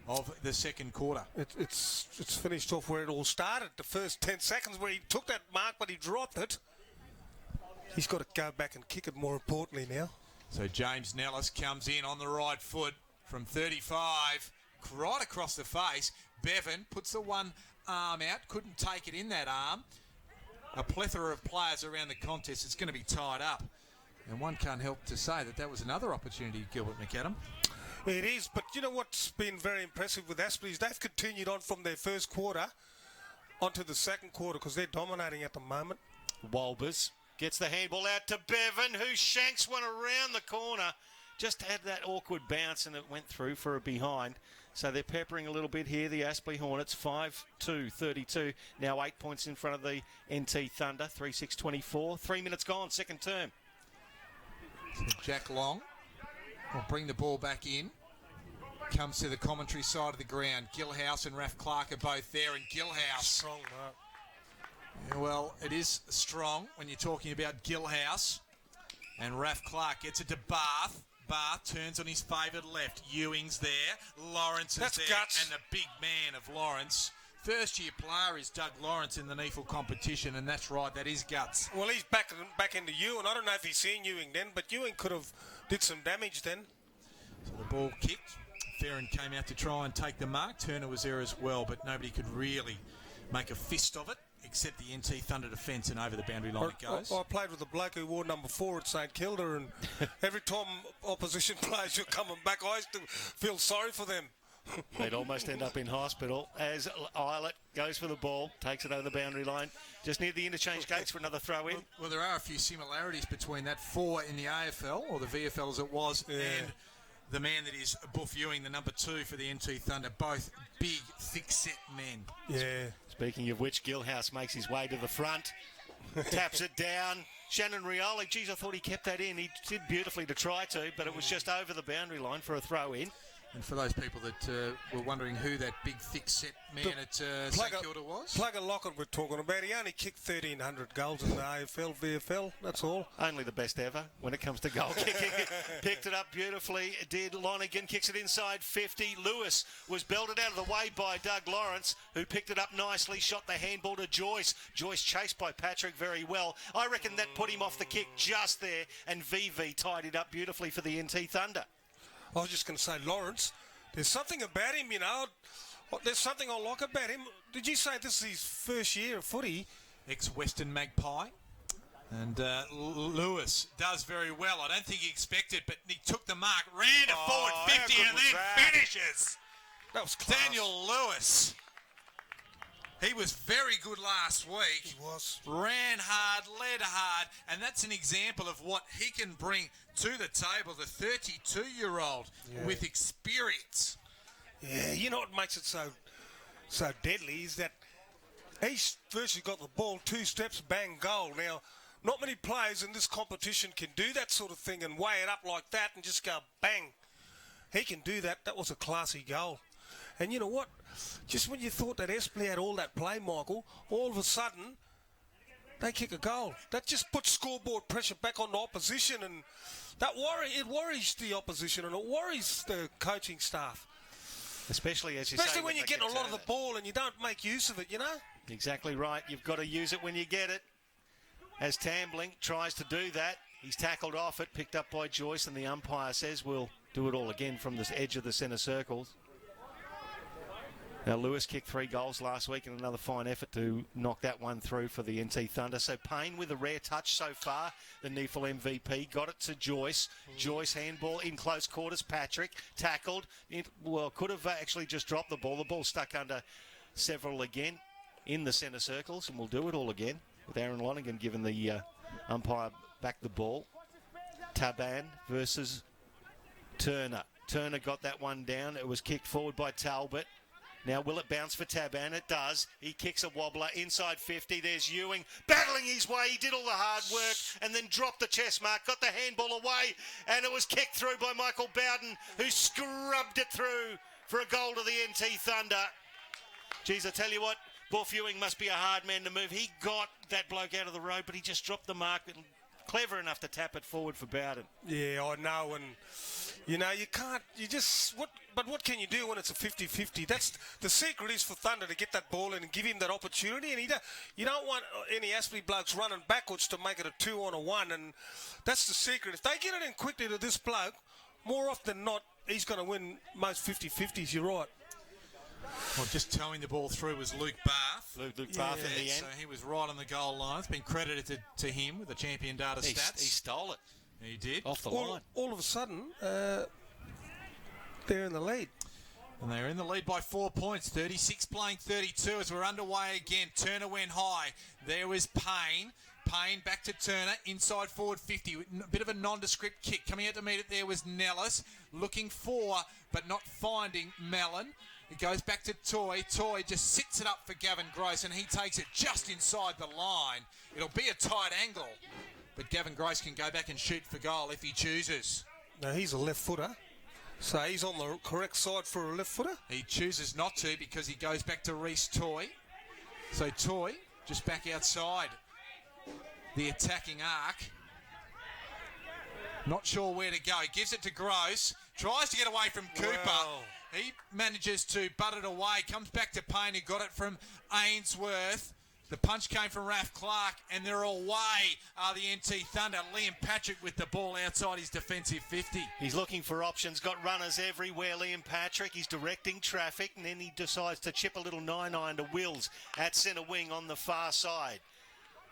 of the second quarter. It's finished off where it all started. The first 10 seconds where he took that mark, but he dropped it. He's got to go back and kick it more importantly now. So James Nellis comes in on the right foot from 35, right across the face. Bevan puts the one arm out, couldn't take it in that arm. A plethora of players around the contest. It's going to be tied up. And one can't help to say that was another opportunity, Gilbert McAdam. It is, but you know what's been very impressive with Aspley is they've continued on from their first quarter onto the second quarter because they're dominating at the moment. Walbers gets the handball out to Bevan, who shanks one around the corner. Just had that awkward bounce and it went through for a behind. So they're peppering a little bit here, the Aspley Hornets, 5-2-32. Now 8 points in front of the NT Thunder, 3-6-24. 3 minutes gone, second term. So Jack Long will bring the ball back in. Comes to the commentary side of the ground. Gilhouse and Raf Clark are both there, and Gilhouse. Strong, Mark. Yeah, well, it is strong when you're talking about Gilhouse. And Raf Clark gets it to Barth. Barth turns on his favoured left. Ewing's there. Lawrence is there. Guts. And the big man of Lawrence. First-year player is Doug Lawrence in the NEAFL competition, and that's right, that is Guts. Well, he's back into Ewing. I don't know if he's seen Ewing then, but Ewing could have did some damage then. So the ball kicked. Farron came out to try and take the mark. Turner was there as well, but nobody could really make a fist of it, except the NT Thunder defence, and over the boundary line it goes. I played with a bloke who wore number 4 at St Kilda, and every time opposition players were coming back, I used to feel sorry for them. They'd almost end up in hospital as Eilert goes for the ball, takes it over the boundary line, just near the interchange gates for another throw in. Well, there are a few similarities between that 4 in the AFL, or the VFL as it was, and the man that is Buff Ewing, the number 2 for the NT Thunder. Both big, thick-set men. Yeah. Speaking of which, Gilhouse makes his way to the front, taps it down. Shannon Rioli, geez, I thought he kept that in. He did beautifully to try to, but it was just over the boundary line for a throw in. And for those people that were wondering who that big, thick-set man at St Kilda was. Plugger Lockett we're talking about. He only kicked 1,300 goals in the AFL, VFL, that's all. Only the best ever when it comes to goal kicking. Picked it up beautifully. Did Lonergan, kicks it inside 50. Lewis was belted out of the way by Doug Lawrence, who picked it up nicely, shot the handball to Joyce. Joyce chased by Patrick very well. I reckon that put him off the kick just there, and VV tied it up beautifully for the NT Thunder. I was just going to say, Lawrence, there's something about him, you know. There's something I like about him. Did you say this is his first year of footy? Ex-Western Magpie. And Lewis does very well. I don't think he expected, but he took the mark, ran to forward 50 and then finishes. That was class. Daniel Lewis. He was very good last week. He was. Ran hard, led hard, and that's an example of what he can bring to the table, the 32-year-old with experience. Yeah, you know what makes it so deadly is that he's virtually got the ball 2 steps, bang, goal. Now, not many players in this competition can do that sort of thing and weigh it up like that and just go bang. He can do that. That was a classy goal. And you know what? Just when you thought that Aspley had all that play, Michael, all of a sudden, they kick a goal. That just puts scoreboard pressure back on the opposition, and it worries the opposition and it worries the coaching staff. Especially, as you Especially say, when you get a lot of the ball and you don't make use of it, you know? Exactly right. You've got to use it when you get it. As Tambling tries to do that, he's tackled off it, picked up by Joyce, and the umpire says we'll do it all again from the edge of the centre circles. Now, Lewis kicked 3 goals last week and another fine effort to knock that one through for the NT Thunder. So Payne with a rare touch so far, the NEAFL MVP. Got it to Joyce. Joyce handball in close quarters. Patrick tackled. Could have actually just dropped the ball. The ball stuck under several again in the centre circles, and we'll do it all again with Aaron Lonergan giving the umpire back the ball. Taban versus Turner. Turner got that one down. It was kicked forward by Talbot. Now, will it bounce for Taban? It does. He kicks a wobbler inside 50. There's Ewing battling his way. He did all the hard work and then dropped the chest mark, got the handball away, and it was kicked through by Michael Bowden, who scrubbed it through for a goal to the NT Thunder. Geez, I tell you what, Buff Ewing must be a hard man to move. He got that bloke out of the road, but he just dropped the mark. Clever enough to tap it forward for Bowden. Yeah, I know, and You know, you can't, but what can you do when it's a 50-50? That's the secret is for Thunder to get that ball in and give him that opportunity. And you don't want any Aspley blokes running backwards to make it a 2 on a 1. And that's the secret. If they get it in quickly to this bloke, more often than not, he's going to win most 50-50s. You're right. Well, just towing the ball through was Luke Bath. Luke Bath in the end. So he was right on the goal line. It's been credited to him with the champion data stats. He stole it. He did. Off the line. All of a sudden, they're in the lead. And they're in the lead by 4 points. 36 playing 32 as we're underway again. Turner went high. There was Payne. Payne back to Turner. Inside forward 50. A bit of a nondescript kick. Coming out to meet it there was Nellis. Looking for, but not finding Mellon. It goes back to Toy. Toy just sits it up for Gavin Gross, and he takes it just inside the line. It'll be a tight angle, but Gavin Gross can go back and shoot for goal if he chooses. Now, he's a left footer, so he's on the correct side for a left footer. He chooses not to because he goes back to Reece Toy. So Toy just back outside the attacking arc. Not sure where to go. He gives it to Gross. Tries to get away from Cooper. Wow. He manages to butt it away. Comes back to Payne, who got it from Ainsworth. The punch came from Raph Clark, and they're away are the NT Thunder. Liam Patrick with the ball outside his defensive 50. He's looking for options, got runners everywhere, Liam Patrick. He's directing traffic, and then he decides to chip a little 9-9 to Wills at centre wing on the far side.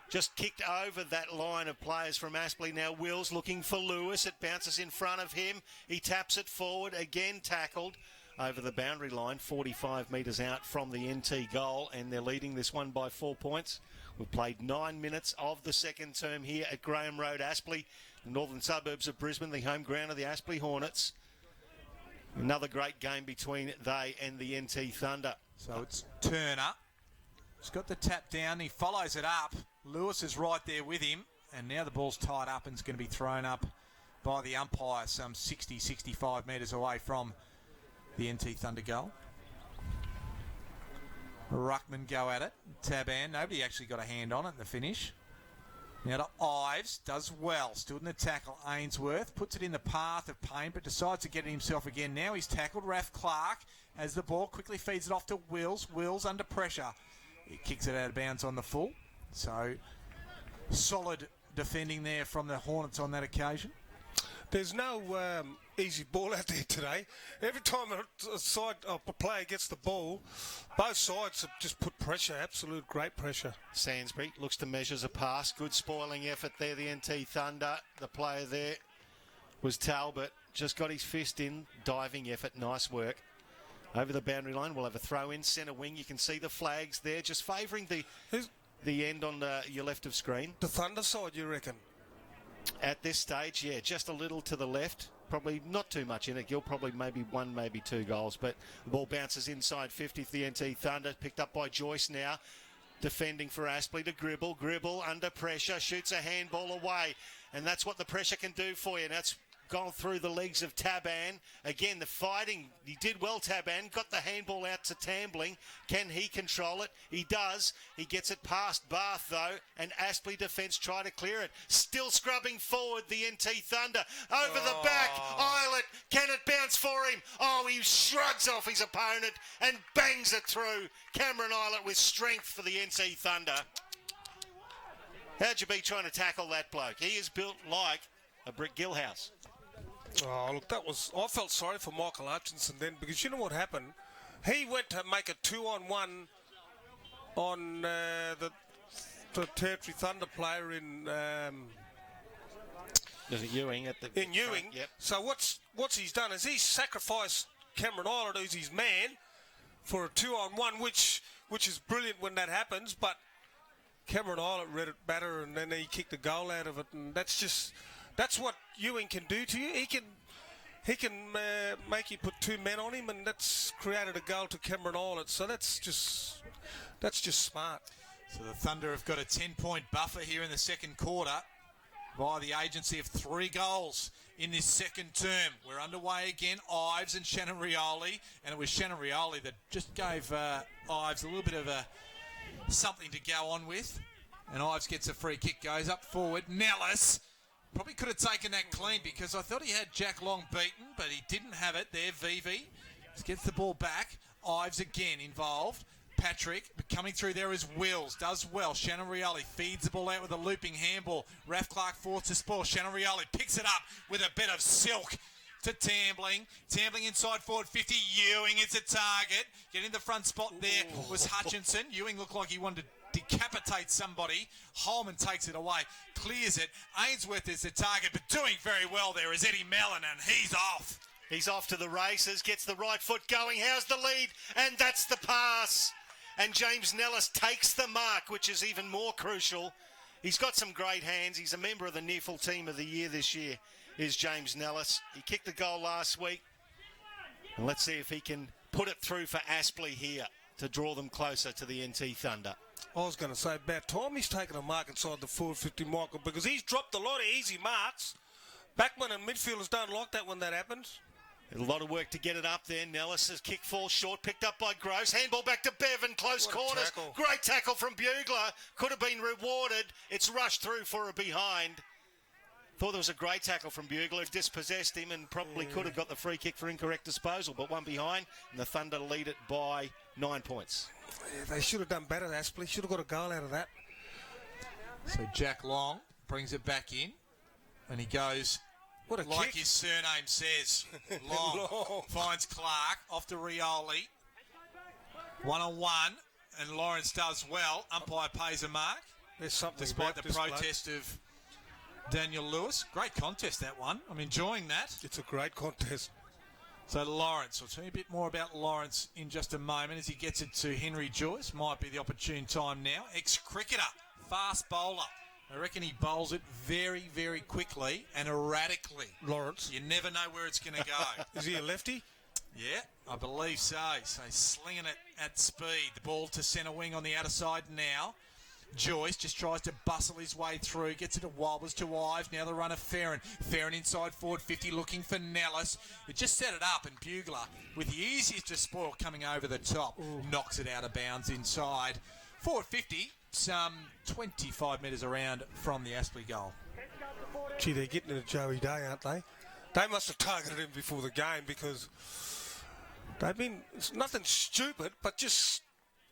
Just kicked over that line of players from Aspley. Now Wills looking for Lewis. It bounces in front of him. He taps it forward, again tackled over the boundary line, 45 metres out from the NT goal, and they're leading this one by 4 points. We've played 9 minutes of the second term here at Graham Road, Aspley, the northern suburbs of Brisbane, the home ground of the Aspley Hornets. Another great game between they and the NT Thunder. So it's Turner. He's got the tap down. He follows it up. Lewis is right there with him, and now the ball's tied up and it's going to be thrown up by the umpire some 60, 65 metres away from the NT Thunder goal. Ruckman go at it. Taban, nobody actually got a hand on it in the finish. Now to Ives, does well. Stood in the tackle. Ainsworth puts it in the path of Payne, but decides to get it himself again. Now he's tackled. Raph Clark as the ball quickly feeds it off to Wills. Wills under pressure. He kicks it out of bounds on the full. So solid defending there from the Hornets on that occasion. There's no easy ball out there today. Every time a player gets the ball, both sides have just put pressure, absolute great pressure. Sainsbury looks to measures a pass. Good spoiling effort there, the NT Thunder. The player there was Talbot. Just got his fist in. Diving effort. Nice work. Over the boundary line, we'll have a throw in. Centre wing, you can see the flags there, just favouring the end on your left of screen. The Thunder side, you reckon? At this stage, yeah, just a little to the left. Probably not too much in it. You'll probably maybe 1, maybe 2 goals. But the ball bounces inside 50 for the NT Thunder. Picked up by Joyce now. Defending for Aspley to Gribble. Gribble under pressure. Shoots a handball away. And that's what the pressure can do for you. That's gone through the legs of Taban. Again, the fighting, he did well, Taban. Got the handball out to Tambling. Can he control it? He does. He gets it past Bath, though, and Aspley defence try to clear it. Still scrubbing forward, the NT Thunder. Over the back, Eilert. Can it bounce for him? Oh, he shrugs off his opponent and bangs it through. Cameron Eilert with strength for the NT Thunder. How'd you be trying to tackle that bloke? He is built like a brick gill house. Oh, look, I felt sorry for Michael Hutchinson then, because you know what happened? He went to make a 2-on-1 on the Territory Thunder player in Ewing in Ewing. Yep. So what's he's done is he's sacrificed Cameron Eilert, who's his man, for a 2-on-1, which is brilliant when that happens. But Cameron Eilert read it better, and then he kicked a goal out of it, and that's what Ewing can do to you. He can make you put 2 men on him, and that's created a goal to Cameron Eilert. So that's just smart. So the Thunder have got a 10-point buffer here in the second quarter via the agency of 3 goals in this second term. We're underway again. Ives and Shannon Rioli, and it was Shannon Rioli that just gave Ives a little bit of something to go on with. And Ives gets a free kick, goes up forward. Nellis Probably could have taken that clean because I thought he had Jack Long beaten, but he didn't have it there. Vivi gets the ball back. Ives again involved. Patrick coming through there is Wills. Does well. Shannon Rioli feeds the ball out with a looping handball. Raf Clark forced to spoil. Shannon Rioli picks it up with a bit of silk to Tambling. Tambling inside forward 50. Ewing is a target. Getting the front spot there was Hutchinson. Ewing looked like he wanted to decapitate somebody. Holman takes it away. Clears it. Ainsworth is the target, but doing very well there is Eddie Mellon, and he's off. He's off to the races. Gets the right foot going. How's the lead? And that's the pass. And James Nellis takes the mark, which is even more crucial. He's got some great hands. He's a member of the NEAFL Team of the Year this year, is James Nellis. He kicked the goal last week. And let's see if he can put it through for Aspley here to draw them closer to the NT Thunder. I was going to say, about time he's taken a mark inside the 450 Michael, because he's dropped a lot of easy marks. Backman and midfielders don't like that when that happens. A lot of work to get it up there. Nellis' kick falls short, picked up by Gross. Handball back to Bevan, close corners. Tackle. Great tackle from Bugler. Could have been rewarded. It's rushed through for a behind. Thought there was a great tackle from Bugler. Dispossessed him and probably could have got the free kick for incorrect disposal, but one behind, and the Thunder lead it by 9 points. Yeah, they should have done better, Aspley. Should have got a goal out of that. So Jack Long brings it back in, and he goes... What a like kick. his surname says. Long finds Clark off to Rioli. 1-on-1, and Lawrence does well. Umpire pays a mark. There's something despite about the this protest of Daniel Lewis. Great contest, that one. I'm enjoying that. It's a great contest. So Lawrence, I'll tell you a bit more about Lawrence in just a moment as he gets it to Henry Joyce. Might be the opportune time now. Ex-cricketer, fast bowler. I reckon he bowls it very, very quickly and erratically. Lawrence. You never know where it's going to go. Is he a lefty? Yeah, I believe so. So he's slinging it at speed. The ball to centre wing on the outer side now. Joyce just tries to bustle his way through. Gets it to Wobbles to Ives. Now the runner Farron. Farron inside forward 50 looking for Nellis. It just set it up and Bugler with the easiest to spoil coming over the top. Knocks it out of bounds inside. Forward 50. Some 25 metres around from the Aspley goal. Gee, they're getting into Joey Day, aren't they? They must have targeted him before the game because they've been, it's nothing stupid, but just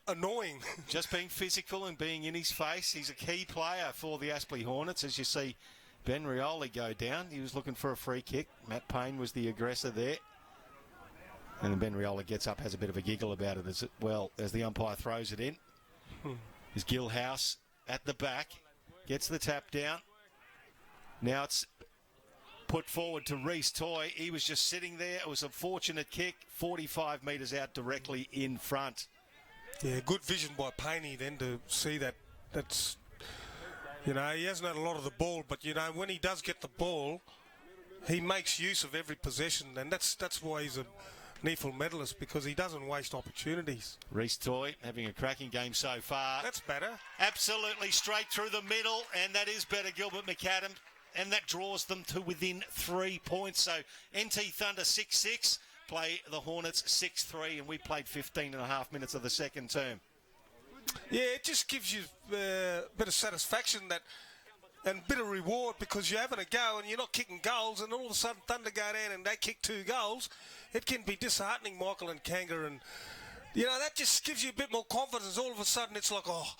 annoying. Just being physical and being in his face. He's a key player for the Aspley Hornets. As you see Ben Rioli go down, he was looking for a free kick. Matt Payne was the aggressor there. And then Ben Rioli gets up, has a bit of a giggle about it as well as the umpire throws it in. Is Gilhouse at the back, gets the tap down. Now it's put forward to Reece Toy. He was just sitting there. It was a fortunate kick, 45 metres out directly in front. Yeah, good vision by Payne then to see that. That's, you know, he hasn't had a lot of the ball, but, you know, when he does get the ball, he makes use of every possession, and that's why he's a NEAFL medalist, because he doesn't waste opportunities. Reece Toy having a cracking game so far. That's better. Absolutely straight through the middle, and that is better, Gilbert McAdam, and that draws them to within 3 points. So NT Thunder 6-6, play the Hornets 6-3, and we played 15 and a half minutes of the second term. Yeah, it just gives you a bit of satisfaction that, and a bit of reward, because you're having a go and you're not kicking goals, and all of a sudden Thunder go down and they kick 2 goals. It can be disheartening, Michael and Kanga, and you know, that just gives you a bit more confidence. All of a sudden it's like, oh,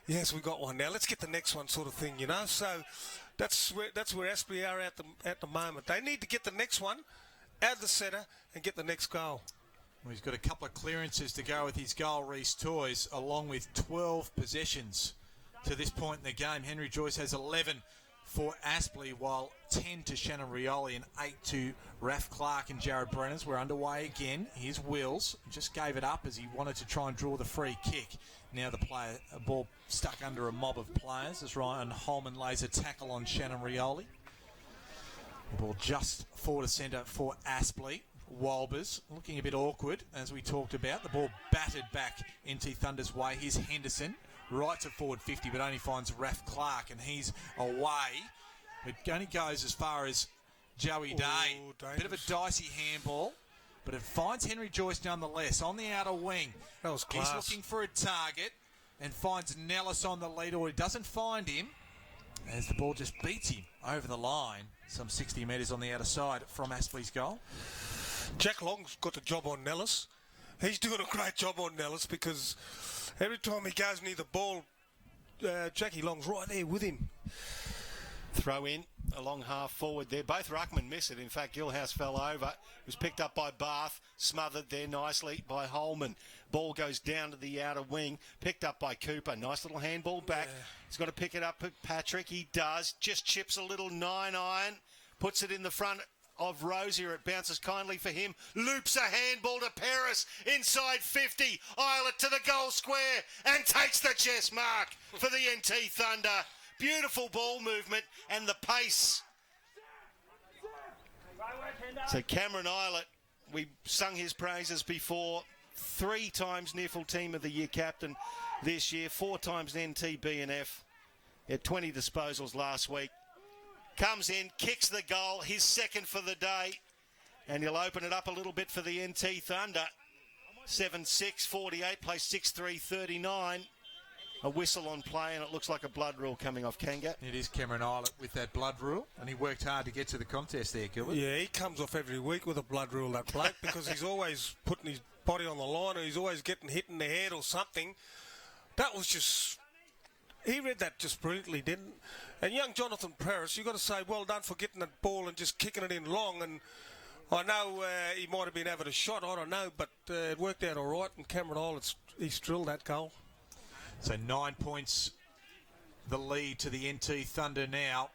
yes, we got one now. Let's get the next one, sort of thing, you know. So that's where Aspley are at the moment. They need to get the next one out of the centre and get the next goal. Well, he's got a couple of clearances to go with his goal, Reece Toys, along with 12 possessions to this point in the game. Henry Joyce has 11 for Aspley, while 10 to Shannon Rioli and 8 to Raf Clark and Jared Brennans. We're underway again. Here's Wills. Just gave it up as he wanted to try and draw the free kick. Now the ball stuck under a mob of players as Ryan Holman lays a tackle on Shannon Rioli. The ball just forward to centre for Aspley. Walbers looking a bit awkward, as we talked about. The ball battered back NT Thunder's way. Here's Henderson. Right to forward 50, but only finds Raf Clark, and he's away. It only goes as far as Joey Day. Bit of a dicey handball, but it finds Henry Joyce nonetheless on the outer wing. That was class. He's looking for a target and finds Nellis on the lead, or he doesn't find him. as the ball just beats him over the line, some 60 metres on the outer side from Aspley's goal. Jack Long's got the job on Nellis. He's doing a great job on Nellis because every time he goes near the ball, Jackie Long's right there with him. Throw in along half forward there. Both ruckmen miss it. In fact, Gilhouse fell over. It was picked up by Bath, smothered there nicely by Holman. Ball goes down to the outer wing, picked up by Cooper. Nice little handball back. Yeah. He's got to pick it up at Patrick. He does. Just chips a little 9-iron, puts it in the front of Rosier. It bounces kindly for him. Loops a handball to Paris. Inside 50. Eilert to the goal square and takes the chest mark for the NT Thunder. Beautiful ball movement and the pace. So Cameron Eilert, we sung his praises before. 3 times NEAFL Team of the Year captain this year. 4 times NT BNF. He had 20 disposals last week. Comes in, kicks the goal, his second for the day. And he'll open it up a little bit for the NT Thunder. 7-6, 48, plays 6-3, 39. A whistle on play, and it looks like a blood rule coming off Kanga. It is Cameron Eilert with that blood rule, and he worked hard to get to the contest there, Gilbert. Yeah, he comes off every week with a blood rule, that bloke, because he's always putting his body on the line, or he's always getting hit in the head or something. That was just... He read that just brilliantly, didn't? And young Jonathan Paris, you've got to say, well done for getting that ball and just kicking it in long. And I know he might have been having a shot, I don't know, but it worked out all right. And Cameron Eilert, he's drilled that goal. So 9 points the lead to the NT Thunder now.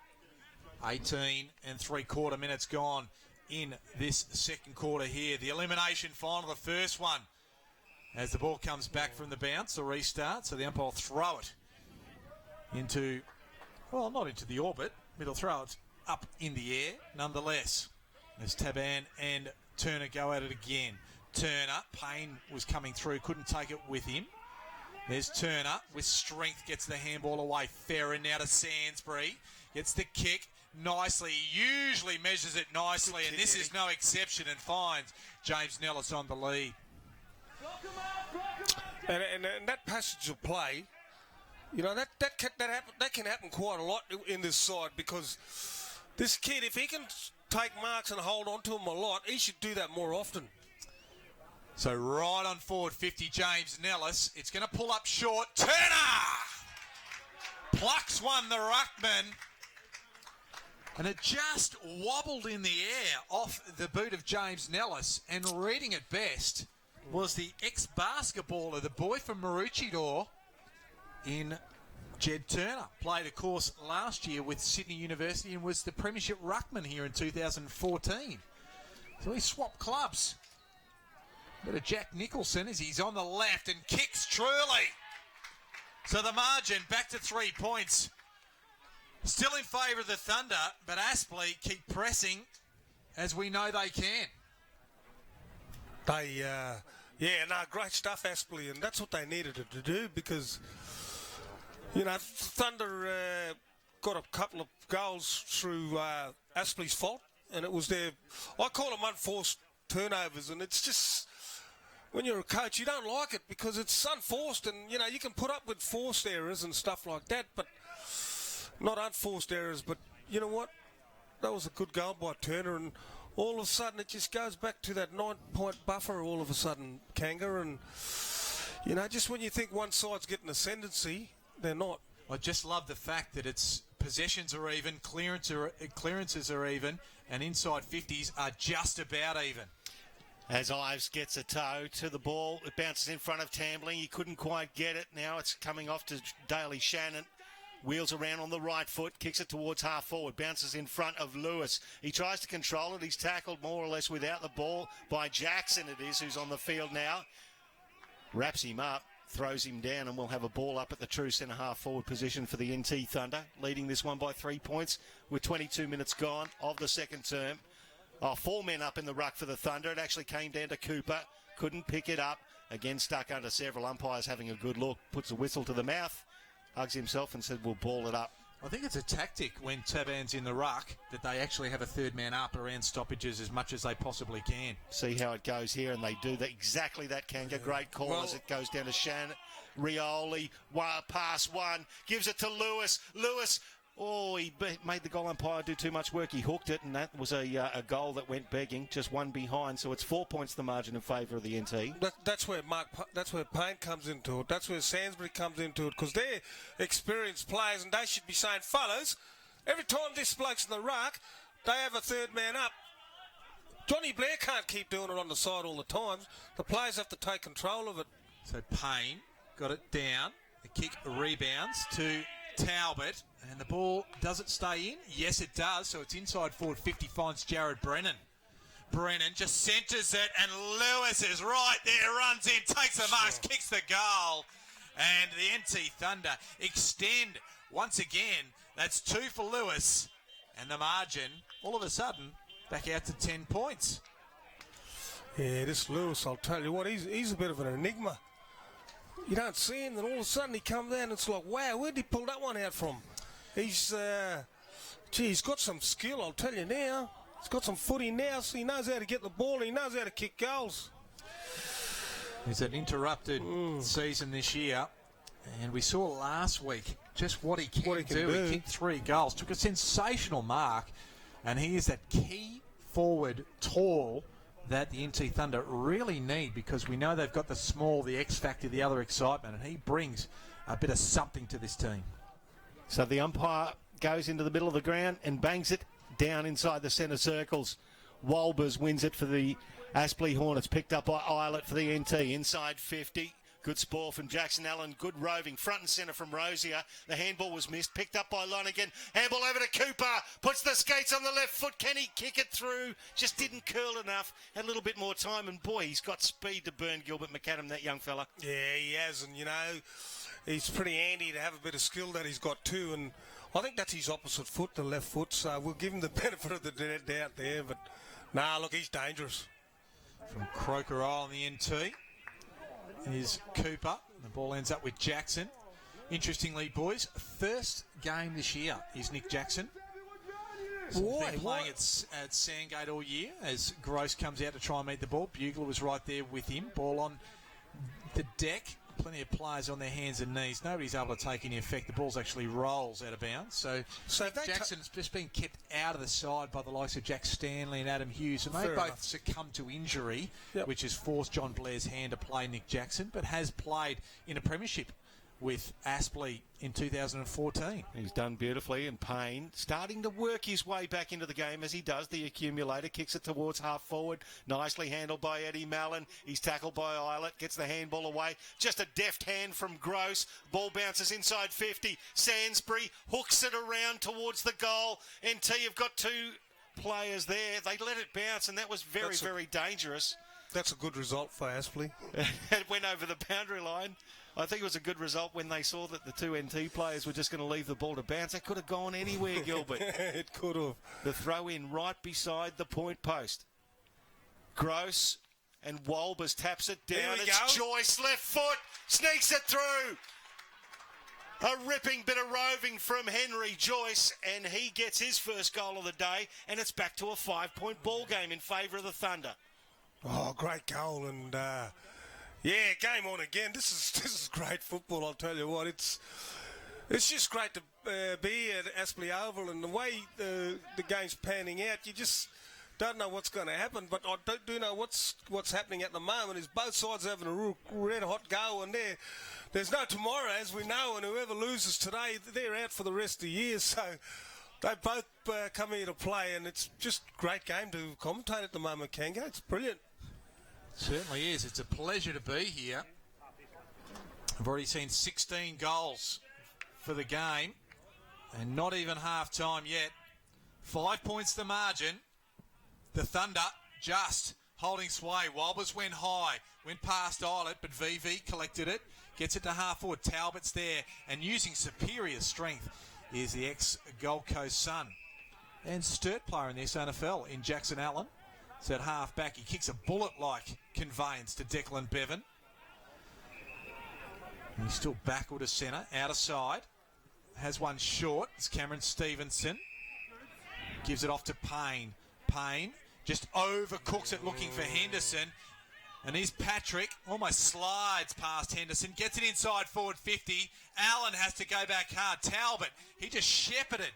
18 3/4 minutes gone in this second quarter here. The elimination final, the first one. As the ball comes back from the bounce, a restart. So the umpire will throw it into, well, not into the orbit, but he'll throw it up in the air nonetheless. As Taban and Turner go at it again. Turner, Payne was coming through, couldn't take it with him. There's Turner with strength, gets the handball away. Ferrin now to Sansbury, gets the kick nicely. He usually measures it nicely, and this is no exception, and finds James Nellis on the lead. And that passage of play, you know, that can happen quite a lot in this side, because this kid, if he can take marks and hold on to them a lot, he should do that more often. So right on forward 50, James Nellis. It's going to pull up short. Turner! Plucks one, the ruckman. And it just wobbled in the air off the boot of James Nellis. And reading it best was the ex-basketballer, the boy from Maroochydore, in Jed Turner. Played, of course, last year with Sydney University and was the premiership ruckman here in 2014. So he swapped clubs. Bit of Jack Nicholson as he's on the left and kicks truly. So the margin back to 3 points. Still in favour of the Thunder, but Aspley keep pressing as we know they can. Great stuff, Aspley, and that's what they needed to do, because, you know, Thunder got a couple of goals through Aspley's fault, and it was their, I call them unforced turnovers, and it's just, when you're a coach, you don't like it because it's unforced, and, you know, you can put up with forced errors and stuff like that, but not unforced errors. But you know what? That was a good goal by Turner, and all of a sudden it just goes back to that 9-point buffer all of a sudden, Kanga, and, you know, just when you think one side's getting ascendancy, they're not. I just love the fact that it's possessions are even, clearances are even, and inside 50s are just about even. As Ives gets a toe to the ball, it bounces in front of Tambling. He couldn't quite get it. Now it's coming off to Daly Shannon. Wheels around on the right foot, kicks it towards half forward, bounces in front of Lewis. He tries to control it. He's tackled more or less without the ball by Jackson, it is, who's on the field now. Wraps him up, throws him down, and we'll have a ball up at the true centre half forward position for the NT Thunder, leading this one by 3 points with 22 minutes gone of the second term. 4 men up in the ruck for the Thunder. It actually came down to Cooper. Couldn't pick it up. Again, stuck under several umpires having a good look. Puts a whistle to the mouth. Hugs himself and said, we'll ball it up. I think it's a tactic when Taban's in the ruck that they actually have a third man up around stoppages as much as they possibly can. See how it goes here, and they do that, exactly that, Kanga. Great call as it goes down to Shannon. Rioli, pass one, gives it to Lewis. Lewis Oh, he made the goal umpire do too much work. He hooked it, and that was a goal that went begging, just one behind. So it's 4 points the margin in favour of the NT. That's where Payne comes into it. That's where Sainsbury comes into it, because they're experienced players, and they should be saying, fellas, every time this bloke's in the ruck, they have a third man up. Johnny Blair can't keep doing it on the side all the time. The players have to take control of it. So Payne got it down. The kick rebounds to Talbot, and the ball, does it stay in? Yes, it does. So it's inside forward 50, finds Jared Brennan. Brennan just centres it, and Lewis is right there, runs in, takes the marks, kicks the goal. And the NT Thunder extend once again. That's 2 for Lewis. And the margin, all of a sudden, back out to 10 points. Yeah, this Lewis, I'll tell you what, he's a bit of an enigma. You don't see him, then all of a sudden he comes down and it's like, wow, where did he pull that one out from? He's got some skill, I'll tell you now. He's got some footing now, so he knows how to get the ball, he knows how to kick goals. It's an interrupted season this year, and we saw last week just what he can do. He kicked 3 goals, took a sensational mark, and he is that key forward, tall, that the NT Thunder really need, because we know they've got the small, the X factor, the other excitement, and he brings a bit of something to this team. So the umpire goes into the middle of the ground and bangs it down inside the centre circles. Walbers wins it for the Aspley Hornets, picked up by Eilert for the NT, inside 50. Good spore from Jackson Allen, good roving, front and centre from Rosier. The handball was missed, picked up by Lonergan. Handball over to Cooper, puts the skates on the left foot. Can he kick it through? Just didn't curl enough. Had a little bit more time, and boy, he's got speed to burn Gilbert McAdam, that young fella. Yeah, he has, and you know, he's pretty handy to have a bit of skill that he's got too, and I think that's his opposite foot, the left foot, so we'll give him the benefit of the doubt there, but nah, look, he's dangerous. From Croker Isle on the NT is Cooper. The ball ends up with Jackson. Interestingly, boys, first game this year is Nick Jackson. So he's been playing at Sandgate all year as Gross comes out to try and meet the ball. Bugler was right there with him. Ball on the deck. Plenty of players on their hands and knees. Nobody's able to take any effect. The ball's actually rolls out of bounds. So Jackson's just been kept out of the side by the likes of Jack Stanley and Adam Hughes. And they both succumbed to injury, which has forced John Blair's hand to play Nick Jackson, but has played in a premiership with Aspley in 2014. He's done beautifully, and Payne starting to work his way back into the game as he does. The accumulator kicks it towards half forward, nicely handled by Eddie Mallon. He's tackled by Eilert, gets the handball away. Just a deft hand from Gross. Ball bounces inside 50. Sainsbury hooks it around towards the goal. NT have got 2 players there. They let it bounce, and that was very dangerous. That's a good result for Aspley. It went over the boundary line. I think it was a good result when they saw that the 2 NT players were just going to leave the ball to bounce. It could have gone anywhere, Gilbert. It could have. The throw in right beside the point post. Gross and Walbers taps it down. It's Joyce, left foot, sneaks it through. A ripping bit of roving from Henry Joyce, and he gets his first goal of the day, and it's back to a 5-point ball game in favour of the Thunder. Oh, great goal, and yeah, game on again. This is great football, I'll tell you what. It's just great to be at Aspley Oval, and the way the game's panning out, you just don't know what's going to happen. But I do know what's happening at the moment is both sides are having a real red-hot go, and there's no tomorrow, as we know, and whoever loses today, they're out for the rest of the year. So they both come here to play, and it's just a great game to commentate at the moment, Kanga. It's brilliant. Certainly is. It's a pleasure to be here. I've already seen 16 goals for the game, and not even half time yet. 5 points the margin. The Thunder just holding sway. Walbers went high, went past Eilert, but VV collected it, gets it to half forward. Talbot's there, and using superior strength is the ex-Gold Coast Sun and Sturt player in the SNFL in Jackson Allen. So at half back, he kicks a bullet-like conveyance to Declan Bevan. And he's still backward to centre, out of side. Has one short. It's Cameron Stevenson. Gives it off to Payne. Payne just overcooks it looking for Henderson. And here's Patrick, almost slides past Henderson, gets it inside forward 50. Allen has to go back hard. Talbot, he just shepherded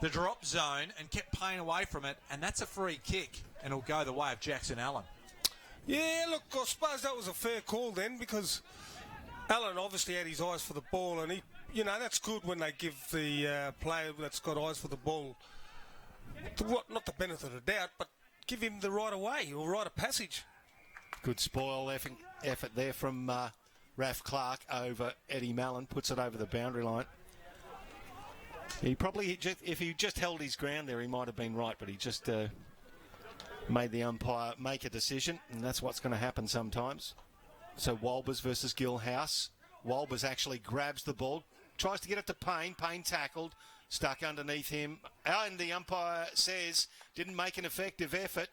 the drop zone and kept paying away from it, and that's a free kick, and it'll go the way of Jackson Allen. Yeah, look, I suppose that was a fair call then, because Allen obviously had his eyes for the ball, and that's good when they give the player that's got eyes for the ball, not the benefit of the doubt, but give him the right of way or right of passage. Good spoil effort there from Raf Clark over Eddie Mallon, puts it over the boundary line. He probably, if he just held his ground there, he might have been right, but he just made the umpire make a decision, and that's what's going to happen sometimes. So Walbers versus Gilhouse. Walbers actually grabs the ball, tries to get it to Payne. Payne tackled, stuck underneath him, and the umpire says didn't make an effective effort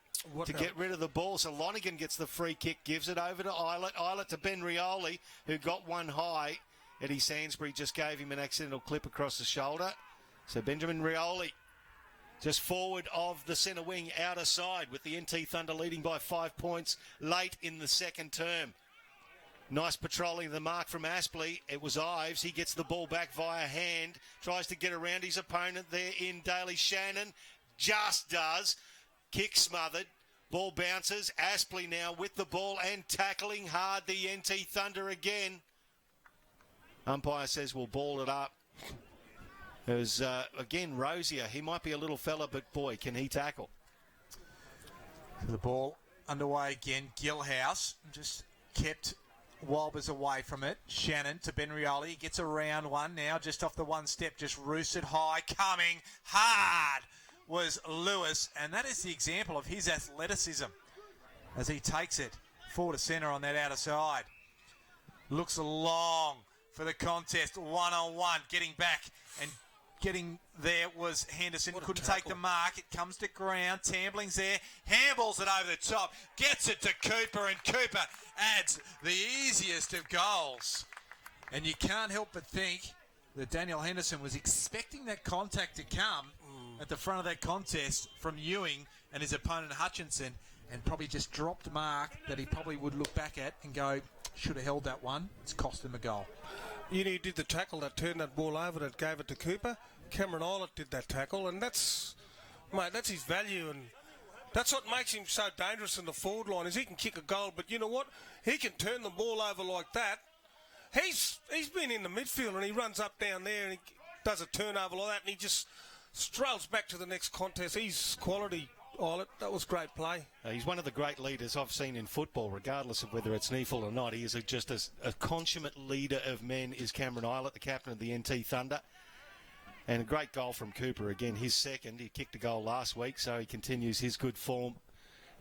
to get rid of the ball. So Lonergan gets the free kick, gives it over to Eilert. Eilert to Ben Rioli, who got one high. Eddie Sainsbury just gave him an accidental clip across the shoulder. So Benjamin Rioli just forward of the centre wing, outer side, with the NT Thunder leading by 5 points late in the second term. Nice patrolling of the mark from Aspley. It was Ives. He gets the ball back via hand. Tries to get around his opponent there in Daly Shannon. Just does. Kick smothered. Ball bounces. Aspley now with the ball and tackling hard the NT Thunder again. Umpire says we'll ball it up. There's, again, Rosier. He might be a little fella, but boy, can he tackle. The ball underway again. Gilhouse just kept Walbers away from it. Shannon to Ben Rioli. He gets around one now, just off the one step, just roosted high. Coming hard was Lewis, and that is the example of his athleticism as he takes it forward to centre on that outer side. Looks long for the contest, one-on-one, getting back and getting there was Henderson. Couldn't take the mark. It comes to ground. Tambling's there. Handballs it over the top. Gets it to Cooper, and Cooper adds the easiest of goals. And you can't help but think that Daniel Henderson was expecting that contact to come at the front of that contest from Ewing and his opponent Hutchinson, and probably just dropped a mark that he probably would look back at and go, should have held that one. It's cost him a goal. He did the tackle that turned that ball over, that gave it to Cooper. Cameron Eilert did that tackle, and that's his value, and that's what makes him so dangerous in the forward line, is he can kick a goal, but you know what? He can turn the ball over like that. He's been in the midfield, and he runs up down there, and he does a turnover like that, and he just strolls back to the next contest. He's quality, Eilert. That was great play. He's one of the great leaders I've seen in football, regardless of whether it's NEAFL or not. He is just a consummate leader of men, is Cameron Eilert, the captain of the NT Thunder. And a great goal from Cooper again, his second. He kicked a goal last week, so he continues his good form.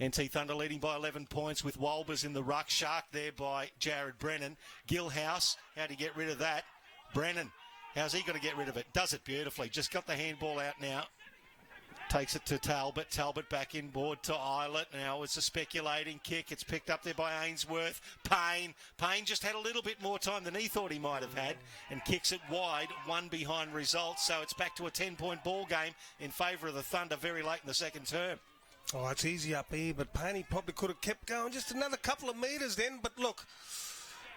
NT Thunder leading by 11 points with Walbers in the ruck. Shark there by Jared Brennan. Gilhouse, how do you get rid of that? Brennan, how's he going to get rid of it? Does it beautifully. Just got the handball out now. Takes it to Talbot. Talbot back inboard to Eilert. Now it's a speculating kick. It's picked up there by Ainsworth. Payne just had a little bit more time than he thought he might have had and kicks it wide. One behind results. So it's back to a 10-point ball game in favour of the Thunder very late in the second term. Oh, it's easy up here, but Payne probably could have kept going just another couple of metres then. But look,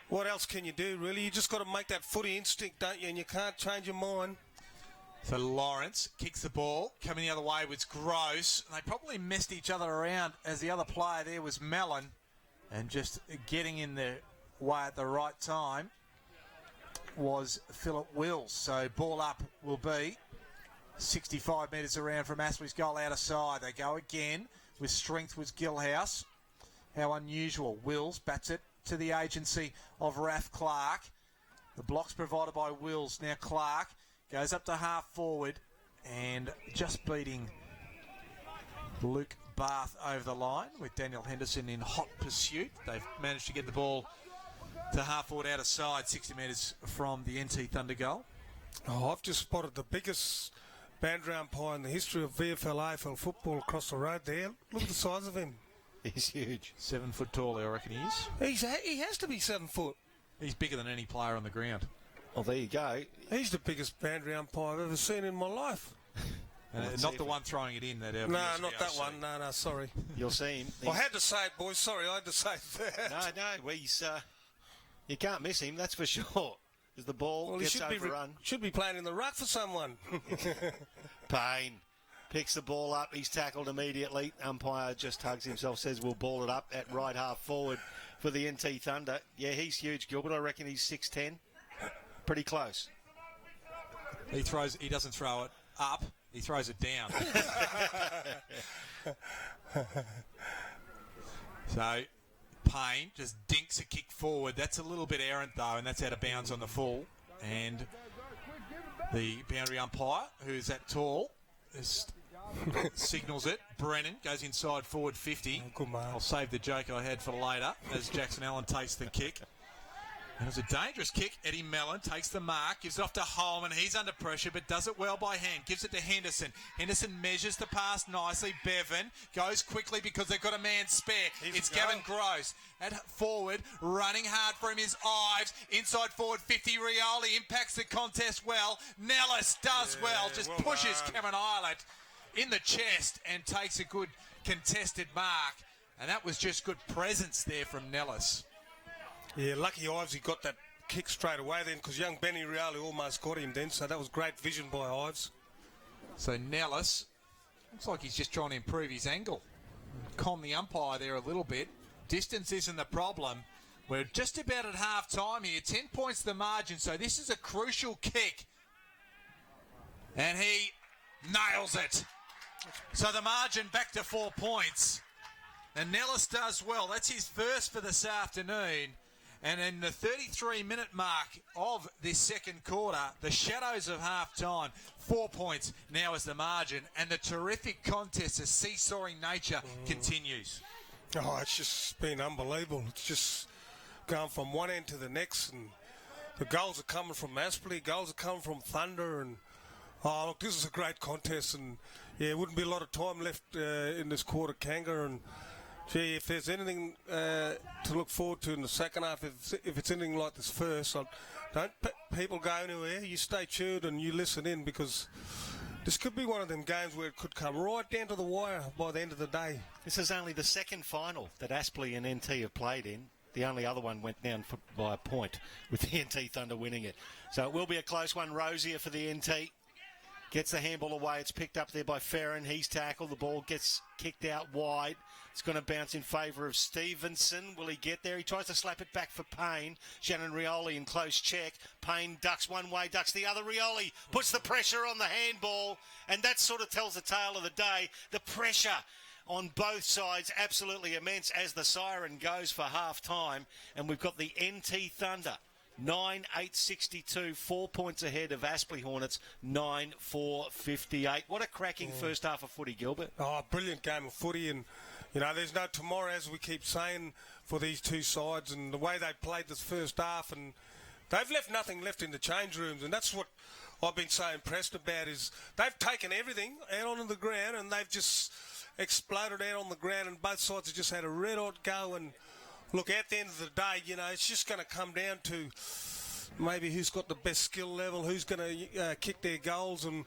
what else can you do, really? You just got to make that footy instinct, don't you? And you can't change your mind. So Lawrence kicks the ball. Coming the other way was Gross. They probably messed each other around as the other player there was Mellon. And just getting in the way at the right time was Philip Wills. So ball up will be 65 metres around from Aspley's goal out of side. They go again. With strength was Gilhouse. How unusual. Wills bats it to the agency of Raf Clark. The block's provided by Wills. Now Clark goes up to half forward and just beating Luke Bath over the line with Daniel Henderson in hot pursuit. They've managed to get the ball to half forward out of side, 60 metres from the NT Thunder goal. Oh, I've just spotted the biggest boundary umpire in the history of VFL AFL football across the road there. Look at the size of him. He's huge. 7 foot tall, I reckon he is. He has to be 7 foot. He's bigger than any player on the ground. Well, there you go. He's the biggest boundary umpire I've ever seen in my life. Not the one throwing it in. That No, not that one. No, sorry. You'll see him. I had to say it, boys. Sorry, I had to say that. No, he's... you can't miss him, that's for sure. As the ball gets overrun. Should be playing in the ruck for someone. Payne picks the ball up. He's tackled immediately. Umpire just hugs himself, says we'll ball it up at right half forward for the NT Thunder. Yeah, he's huge, Gilbert. I reckon he's 6'10". Pretty close. He doesn't throw it up. He throws it down. So Payne just dinks a kick forward. That's a little bit errant, though, and that's out of bounds on the full. And the boundary umpire, who's that tall, signals it. Brennan goes inside forward 50. Good man. I'll save the joke I had for later as Jackson Allen takes the kick. And it was a dangerous kick. Eddie Mellon takes the mark, gives it off to Holman. He's under pressure, but does it well by hand. Gives it to Henderson. Henderson measures the pass nicely. Bevan goes quickly because they've got a man spare. It's Gavin Gross at forward, running hard for him is Ives. Inside forward 50, Rioli impacts the contest well. Nellis does well, just pushes Cameron Islet in the chest and takes a good contested mark. And that was just good presence there from Nellis. Yeah, lucky Ives, he got that kick straight away then, because young Benny Rioli almost got him then, so that was great vision by Ives. So Nellis, looks like he's just trying to improve his angle. Calm the umpire there a little bit. Distance isn't the problem. We're just about at half time here. 10 points the margin, so this is a crucial kick. And he nails it. So the margin back to 4 points. And Nellis does well. That's his first for this afternoon. And in the 33-minute mark of this second quarter, the shadows of half-time, 4 points now is the margin. And the terrific contest, the seesawing nature, continues. Oh, it's just been unbelievable. It's just going from one end to the next. And the goals are coming from Aspley, goals are coming from Thunder. And, oh, look, this is a great contest. And, yeah, it wouldn't be a lot of time left in this quarter, Kanga. And, gee, if there's anything to look forward to in the second half, if it's anything like this first, don't people go anywhere. You stay tuned and you listen in, because this could be one of them games where it could come right down to the wire by the end of the day. This is only the second final that Aspley and NT have played in. The only other one went down by a point, with the NT Thunder winning it. So it will be a close one. Rosier for the NT. Gets the handball away. It's picked up there by Ferrin. He's tackled. The ball gets kicked out wide. It's going to bounce in favour of Stevenson. Will he get there? He tries to slap it back for Payne. Shannon Rioli in close check. Payne ducks one way, ducks the other. Rioli puts the pressure on the handball. And that sort of tells the tale of the day. The pressure on both sides absolutely immense as the siren goes for half-time. And we've got the NT Thunder. 9-8-62, 4 points ahead of Aspley Hornets, 9-4-58. What a cracking first half of footy, Gilbert. Oh, brilliant game of footy. And, you know, there's no tomorrow, as we keep saying, for these two sides. And the way they played this first half, and they've left nothing left in the change rooms. And that's what I've been so impressed about, is they've taken everything out onto the ground and they've just exploded out on the ground, and both sides have just had a red-hot go. And look, at the end of the day, you know, it's just going to come down to maybe who's got the best skill level, who's going to kick their goals and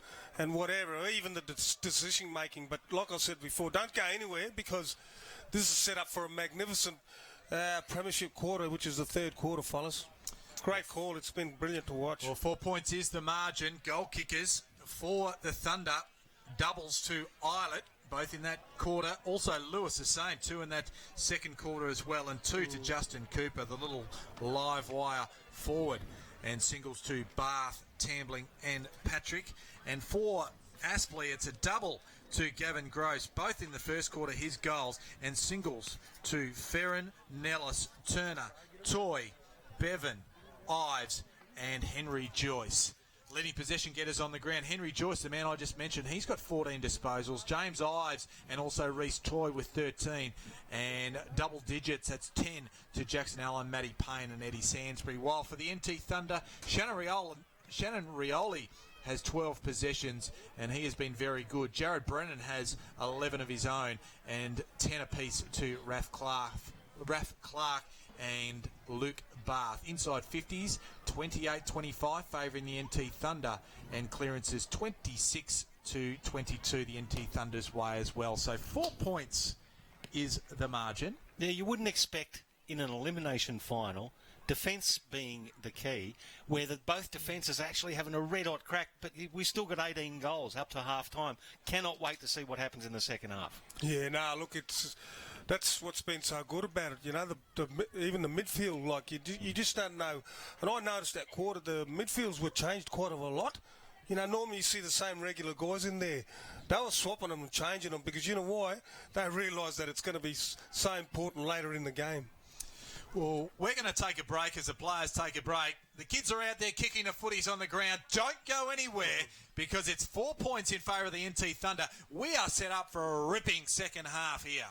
whatever, or even the decision-making. But like I said before, don't go anywhere, because this is set up for a magnificent premiership quarter, which is the third quarter, fellas. Great call. It's been brilliant to watch. Well, 4 points is the margin. Goal kickers for the Thunder, doubles to Islet, both in that quarter. Also Lewis the same, 2 in that second quarter as well, and 2 to Justin Cooper, the little live wire forward, and singles to Bath, Tambling and Patrick. And for Aspley, it's a double to Gavin Gross, both in the first quarter, his goals, and singles to Ferrin, Nellis, Turner, Toy, Bevan, Ives and Henry Joyce. Leading possession getters on the ground. Henry Joyce, the man I just mentioned, he's got 14 disposals. James Ives and also Reece Toy with 13. And double digits, that's 10 to Jackson Allen, Matty Payne and Eddie Sansbury. While for the NT Thunder, Shannon Rioli has 12 possessions and he has been very good. Jared Brennan has 11 of his own and 10 apiece to Raf Clark and Luke Bath. Inside 50s, 28-25, favouring the NT Thunder, and clearances to 22 the NT Thunder's way as well. So 4 points is the margin. Yeah, you wouldn't expect in an elimination final, defence being the key, where both defences actually having a red-hot crack, but we still got 18 goals up to half-time. Cannot wait to see what happens in the second half. Yeah, look, that's what's been so good about it. You know, even the midfield, like you just don't know. And I noticed that quarter, the midfields were changed quite a lot. You know, normally you see the same regular guys in there. They were swapping them and changing them because you know why? They realised that it's going to be so important later in the game. Well, we're going to take a break as the players take a break. The kids are out there kicking the footies on the ground. Don't go anywhere because it's 4 points in favour of the NT Thunder. We are set up for a ripping second half here.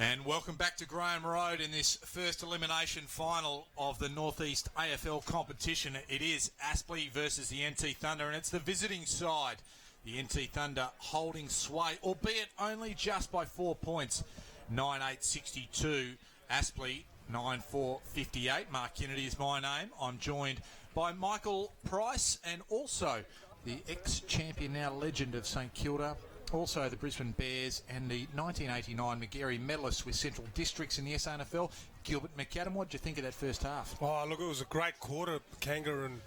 And welcome back to Graham Road in this first elimination final of the Northeast AFL competition. It is Aspley versus the NT Thunder, and it's the visiting side. The NT Thunder holding sway, albeit only just by 4 points. 9-8-62. Aspley 9-4-58. Mark Kennedy is my name. I'm joined by Michael Price and also the ex-champion, now legend of St Kilda, also the Brisbane Bears and the 1989 Magarey medalist with Central Districts in the SANFL, Gilbert McAdam. What did you think of that first half? Oh, look, it was a great quarter, Kanga, and,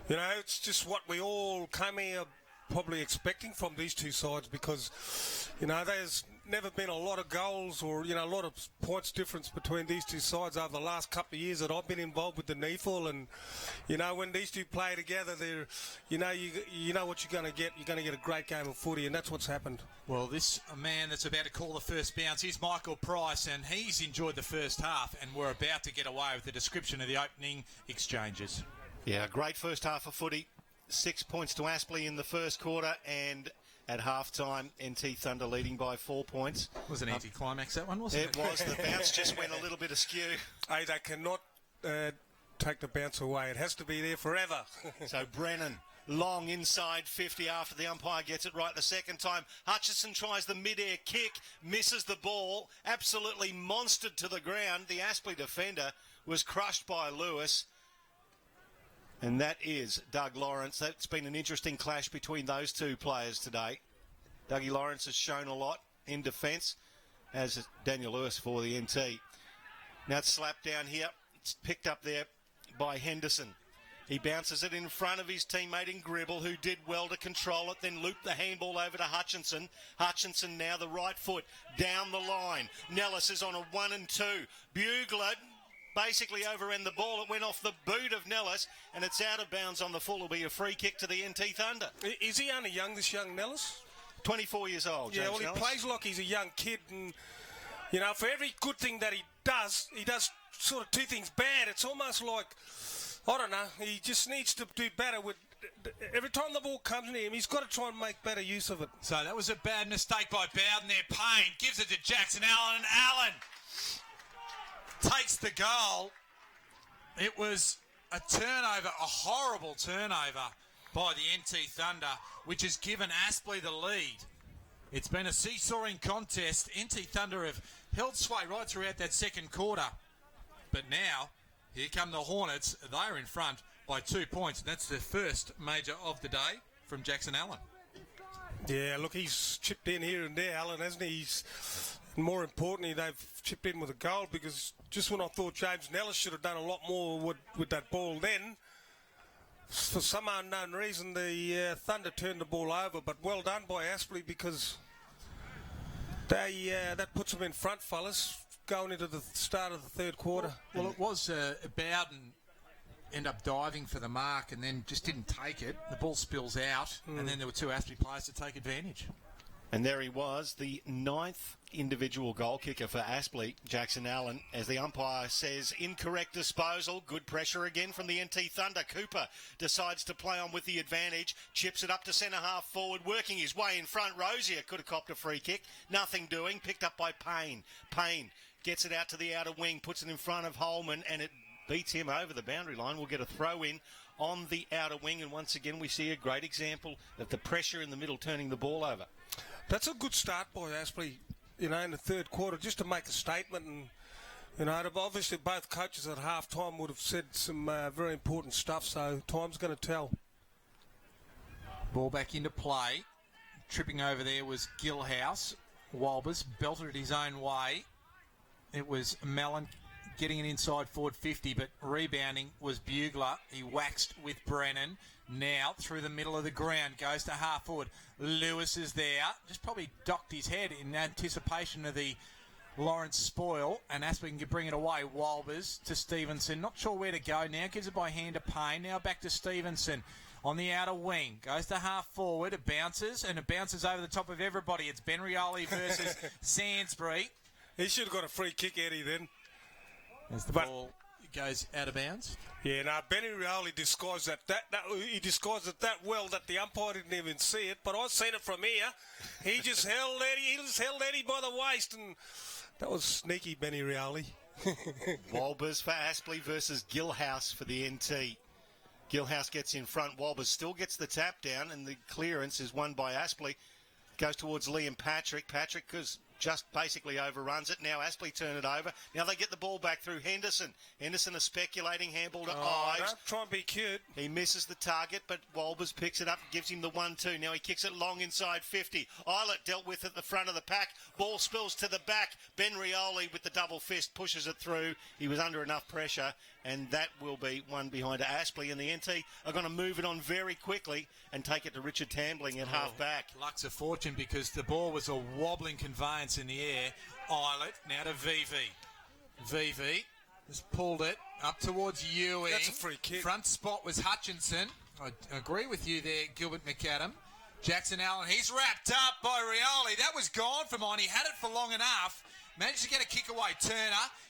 you know, it's just what we all came here probably expecting from these two sides because, you know, there's never been a lot of goals or, you know, a lot of points difference between these two sides over the last couple of years that I've been involved with the NEAFL, and, you know, when these two play together, they're, you know what you're going to get. You're going to get a great game of footy, and that's what's happened. Well, this man that's about to call the first bounce is Michael Price, and he's enjoyed the first half, and we're about to get away with the description of the opening exchanges. Yeah, great first half of footy. 6 points to Aspley in the first quarter, and at half-time, NT Thunder leading by 4 points. It was an anticlimax, that one, wasn't it? It was. The bounce just went a little bit askew. Hey, they cannot take the bounce away. It has to be there forever. So Brennan, long inside 50 after the umpire gets it right the second time. Hutchison tries the mid-air kick, misses the ball, absolutely monstered to the ground. The Aspley defender was crushed by Lewis. And that is Doug Lawrence. That's been an interesting clash between those two players today. Dougie Lawrence has shown a lot in defence, as has Daniel Lewis for the NT. Now it's slapped down here. It's picked up there by Henderson. He bounces it in front of his teammate in Gribble, who did well to control it, then looped the handball over to Hutchinson. Hutchinson now the right foot down the line. Nellis is on a 1 and 2. Bugler basically overran the ball. It went off the boot of Nellis, and it's out of bounds on the full. It'll be a free kick to the NT Thunder. Is he only young, this young Nellis? 24 years old, Yeah, James well, he Nellis. plays like he's a young kid, and, you know, for every good thing that he does sort of two things bad. It's almost like, I don't know, he just needs to do better with, every time the ball comes to him, he's got to try and make better use of it. So that was a bad mistake by Bowden there. Payne gives it to Jackson Allen, and Allen takes the goal. It was a turnover, a horrible turnover by the NT Thunder, which has given Aspley the lead. It's been a seesawing contest. NT Thunder have held sway right throughout that second quarter. But now, here come the Hornets. They're in front by 2 points. That's the first major of the day from Jackson Allen. Yeah, look, he's chipped in here and there, Allen, hasn't he? More importantly, they've chipped in with a goal, because just when I thought James Nellis should have done a lot more with that ball then, for some unknown reason, the Thunder turned the ball over. But well done by Aspley, because that puts them in front, fellas, going into the start of the third quarter. Well, it was Bowden end up diving for the mark and then just didn't take it. The ball spills out, and then there were two Aspley players to take advantage. And there he was, the 9th individual goal kicker for Aspley, Jackson Allen. As the umpire says, incorrect disposal. Good pressure again from the NT Thunder. Cooper decides to play on with the advantage. Chips it up to centre half forward, working his way in front. Rosier could have copped a free kick. Nothing doing. Picked up by Payne. Payne gets it out to the outer wing, puts it in front of Holman, and it beats him over the boundary line. We'll get a throw in on the outer wing, and once again we see a great example of the pressure in the middle turning the ball over. That's a good start by Aspley, you know, in the third quarter, just to make a statement. And, you know, obviously both coaches at half-time would have said some very important stuff, so time's going to tell. Ball back into play. Tripping over there was Gilhouse. Walbers belted it his own way. It was Mellon getting an inside forward 50, but rebounding was Bugler. He waxed with Brennan. Now through the middle of the ground, goes to half forward. Lewis is there, just probably docked his head in anticipation of the Lawrence spoil, and Aspley can bring it away. Walbers to Stevenson, not sure where to go now, gives it by hand to Payne. Now back to Stevenson on the outer wing, goes to half forward. It bounces, and it bounces over the top of everybody. It's Ben Rioli versus Sainsbury. He should have got a free kick, Eddie, then. As the ball goes out of bounds. Yeah, now Benny Rioli disguised he disguised it that well that the umpire didn't even see it. But I've seen it from here. He just held Eddie by the waist, and That was sneaky, Benny Rioli. Walbers for Aspley versus Gilhouse for the NT. Gilhouse gets in front. Walbers still gets the tap down, and the clearance is won by Aspley. Goes towards Liam Patrick. Patrick just basically overruns it. Now Aspley turn it over. Now they get the ball back through Henderson. Henderson is speculating. Handball to Ives. Don't try and be cute. He misses the target, but Walbers picks it up and gives him the 1-2. Now he kicks it long inside 50. Eilert dealt with at the front of the pack. Ball spills to the back. Ben Rioli with the double fist pushes it through. He was under enough pressure, and that will be one behind Aspley. And the NT are going to move it on very quickly and take it to Richard Tambling at half back. Luck's a fortune because the ball was a wobbling conveyance in the air. Eilert now to VV. VV has pulled it up towards Ewing. That's a free kick. Front spot was Hutchinson. I agree with you there, Gilbert McAdam. Jackson Allen, he's wrapped up by Rioli. That was gone for mine. He had it for long enough. Managed to get a kick away. Turner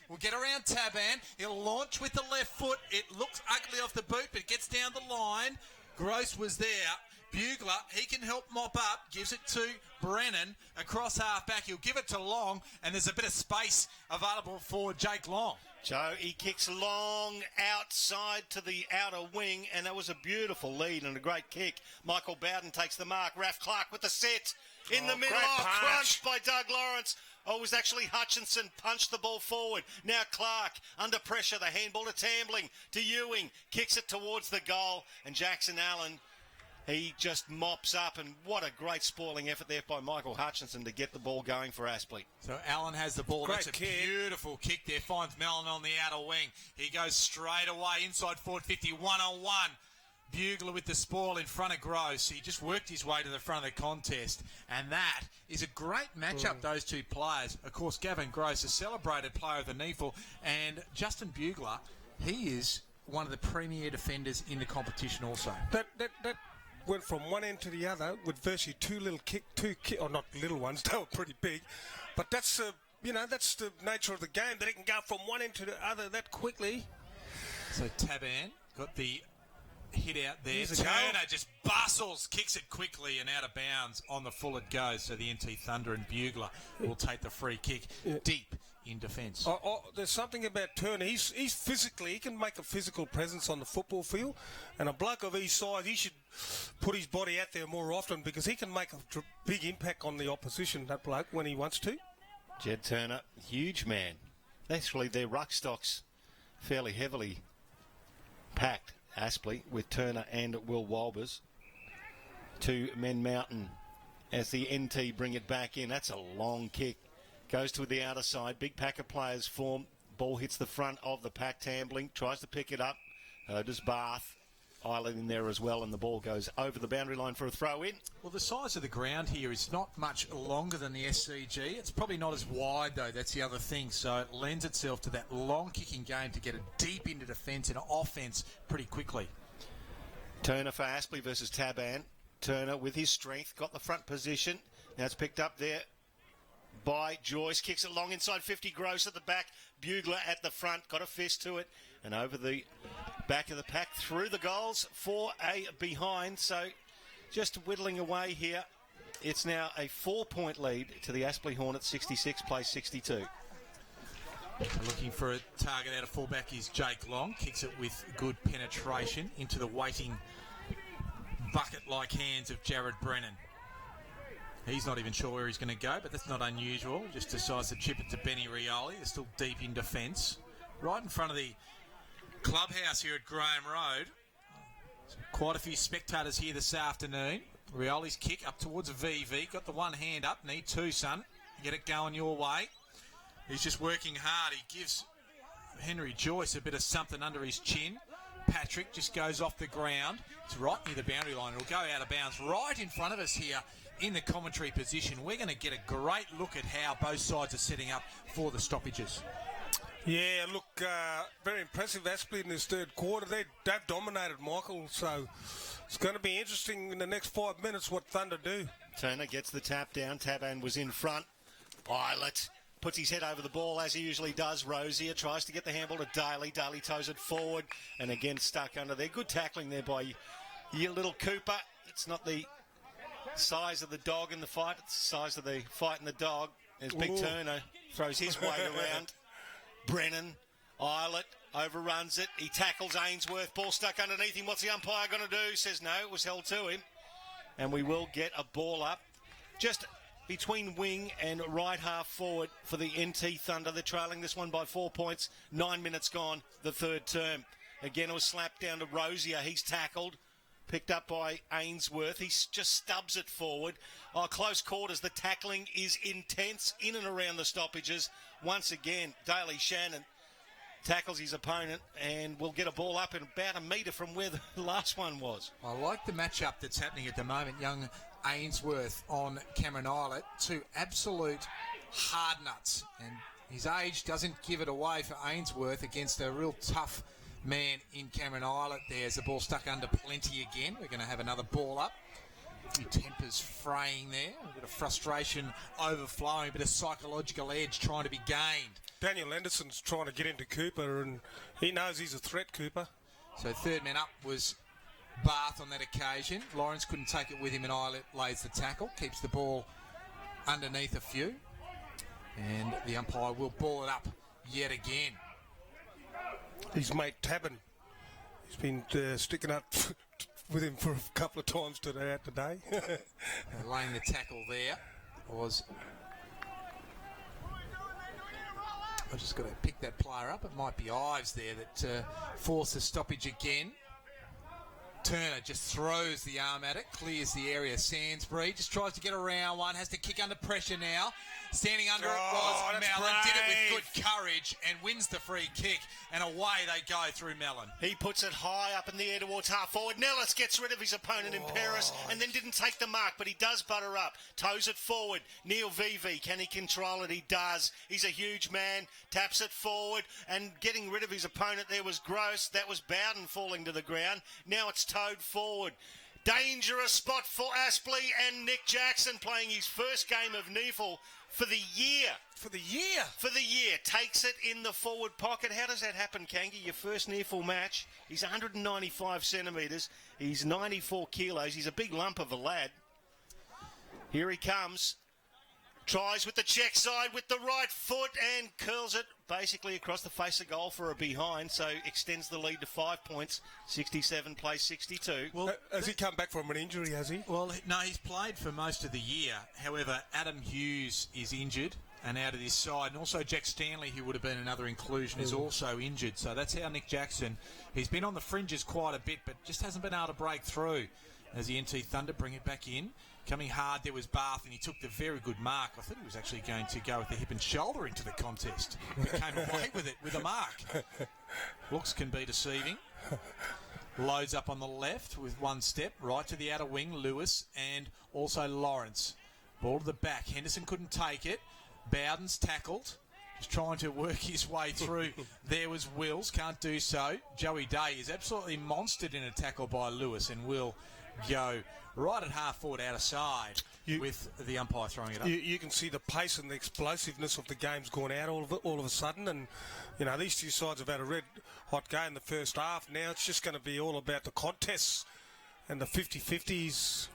will get around Taban. He'll launch with the left foot. It looks ugly off the boot, but it gets down the line. Gross was there. Bugler, he can help mop up, gives it to Brennan across half back. He'll give it to Long, and there's a bit of space available for Jake Long. Joe, he kicks Long outside to the outer wing, and that was a beautiful lead and a great kick. Michael Bowden takes the mark. Raf Clark with the set in the middle. Crunched by Doug Lawrence. Oh, it was actually Hutchinson punched the ball forward. Now Clark under pressure. The handball to Tambling, to Ewing. Kicks it towards the goal, and Jackson Allen, he just mops up, and what a great spoiling effort there by Michael Hutchinson to get the ball going for Aspley. So Allen has the ball. Great That's a kick. beautiful kick there. Finds Mellon on the outer wing. He goes straight away inside forward 50, 1-on-1. Bugler with the spoil in front of Gross. He just worked his way to the front of the contest, and that is a great matchup, those two players. Of course, Gavin Gross, a celebrated player of the NEAFL, and Justin Bugler, he is one of the premier defenders in the competition also. That went from one end to the other with virtually two or not little ones, they were pretty big, but that's that's the nature of the game, that it can go from one end to the other that quickly. So Taban got the hit out there. Here's a Turner goal. just bustles, kicks it quickly and out of bounds. On the full it goes. So the NT Thunder and Bugler will take the free kick deep in defence. There's something about Turner. He's physically, he can make a physical presence on the football field, and a bloke of his size, he should put his body out there more often because he can make a big impact on the opposition, that bloke, when he wants to. Jed Turner, huge man. Actually, their ruck stock's fairly heavily packed, Aspley, with Turner and Will Walbers. To Men Mountain as the NT bring it back in. That's a long kick. Goes to the outer side. Big pack of players form. Ball hits the front of the pack. Tambling tries to pick it up. Does Bath. Island in there as well, and the ball goes over the boundary line for a throw in. Well, the size of the ground here is not much longer than the SCG. It's probably not as wide, though. That's the other thing. So it lends itself to that long kicking game to get it deep into defence and offence pretty quickly. Turner for Aspley versus Taban. Turner with his strength got the front position. Now it's picked up there by Joyce. Kicks it long inside 50. Gross at the back. Bugler at the front. Got a fist to it. And over the back of the pack through the goals for a behind. So just whittling away here. It's now a 4-point lead to the Aspley Hornets. 66 plays 62. Looking for a target out of fullback is Jake Long. Kicks it with good penetration into the waiting bucket-like hands of Jared Brennan. He's not even sure where he's going to go, but that's not unusual. Just decides to chip it to Benny Rioli. They're still deep in defence. Right in front of the clubhouse here at Graham Road. Quite a few spectators here this afternoon. Rioli's kick up towards VV. Got the one hand up. Need two, son. Get it going your way. He's just working hard. He gives Henry Joyce a bit of something under his chin. Patrick just goes off the ground. It's right near the boundary line. It'll go out of bounds right in front of us here in the commentary position. We're going to get a great look at how both sides are setting up for the stoppages. Yeah, look, very impressive Aspley in this third quarter. They've dominated, Michael, so it's going to be interesting in the next 5 minutes what Thunder do. Turner gets the tap down. Taban was in front. Eilert puts his head over the ball as he usually does. Rosier tries to get the handball to Daly. Daly toes it forward and again stuck under there. Good tackling there by your little Cooper. It's not the size of the dog in the fight. It's the size of the fight in the dog. There's Big Turner, throws his weight around. Brennan, Eilert, overruns it. He tackles Ainsworth, ball stuck underneath him. What's the umpire going to do? Says no, it was held to him. And we will get a ball up just between wing and right half forward for the NT Thunder. They're trailing this one by 4 points. 9 minutes gone, the third term. Again, it was slapped down to Rosier. He's tackled. Picked up by Ainsworth. He just stubs it forward. Close quarters. The tackling is intense in and around the stoppages. Once again, Daly Shannon tackles his opponent and will get a ball up in about a metre from where the last one was. I like the matchup that's happening at the moment. Young Ainsworth on Cameron Eilert. Two absolute hard nuts. And his age doesn't give it away for Ainsworth against a real tough man in Cameron Eilert. There's the ball stuck under plenty again. We're going to have another ball up. A few tempers fraying there. A bit of frustration overflowing. A bit of psychological edge trying to be gained. Daniel Anderson's trying to get into Cooper, and he knows he's a threat, Cooper. So third man up was Bath on that occasion. Lawrence couldn't take it with him, and Eilert lays the tackle. Keeps the ball underneath a few. And the umpire will ball it up yet again. His mate Tabin, he's been sticking up with him for a couple of times today. Laying the tackle there was... I've just got to pick that player up. It might be Ives there that forced the stoppage again. Turner just throws the arm at it, clears the area. Sandsbury just tries to get around one, has to kick under pressure now. Standing under it was Mellon, did it with good courage and wins the free kick, and away they go through Mellon. He puts it high up in the air towards half forward. Nellis gets rid of his opponent in Paris and then didn't take the mark, but he does butter up. Toes it forward. Neil Vivi, can he control it? He does. He's a huge man. Taps it forward and getting rid of his opponent there was Gross. That was Bowden falling to the ground. Now it's towed forward. Dangerous spot for Aspley and Nick Jackson playing his first game of NEAFL for the year. For the year? For the year. Takes it in the forward pocket. How does that happen, Kangi? Your first NEAFL match. He's 195 centimetres. He's 94 kilos. He's a big lump of a lad. Here he comes. Tries with the check side with the right foot and curls it basically across the face of goal for a behind, so extends the lead to 5 points. 67 plays 62. Well, has he come back from an injury, has he? Well, no, he's played for most of the year. However, Adam Hughes is injured and out of this side, and also Jack Stanley, who would have been another inclusion, is also injured. So that's how Nick Jackson, he's been on the fringes quite a bit, but just hasn't been able to break through as the NT Thunder bring it back in. Coming hard, there was Bath, and he took the very good mark. I thought he was actually going to go with the hip and shoulder into the contest, but came away with it with a mark. Looks can be deceiving. Loads up on the left with one step, right to the outer wing, Lewis, and also Lawrence. Ball to the back. Henderson couldn't take it. Bowden's tackled. Just trying to work his way through. There was Wills, can't do so. Joey Day is absolutely monstered in a tackle by Lewis, and will go right at half forward out of side with the umpire throwing it up. You can see the pace and the explosiveness of the game's gone out all of a sudden, and you know these two sides have had a red hot game in the first half. Now it's just going to be all about the contests and the 50-50s.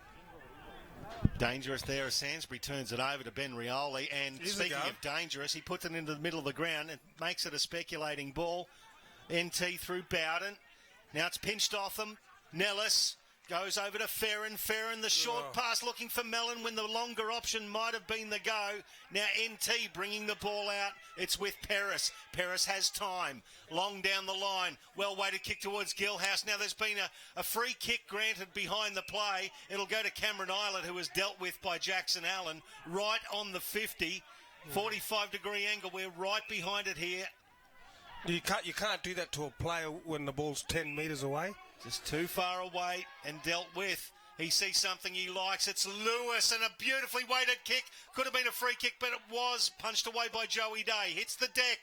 Dangerous there as Sandsbury turns it over to Ben Rioli, and speaking of dangerous, he puts it into the middle of the ground and makes it a speculating ball. NT through Bowden. Now it's pinched off him. Nellis goes over to Ferrin. Ferrin, the short pass looking for Mellon when the longer option might have been the go. Now NT bringing the ball out. It's with Paris. Paris has time. Long down the line. Well-weighted kick towards Gilhouse. Now there's been a free kick granted behind the play. It'll go to Cameron Eilert, who was dealt with by Jackson Allen. Right on the 50. 45-degree angle. We're right behind it here. You can't do that to a player when the ball's 10 metres away. Just too far away and dealt with. He sees something he likes. It's Lewis, and a beautifully weighted kick. Could have been a free kick, but it was punched away by Joey Day. Hits the deck.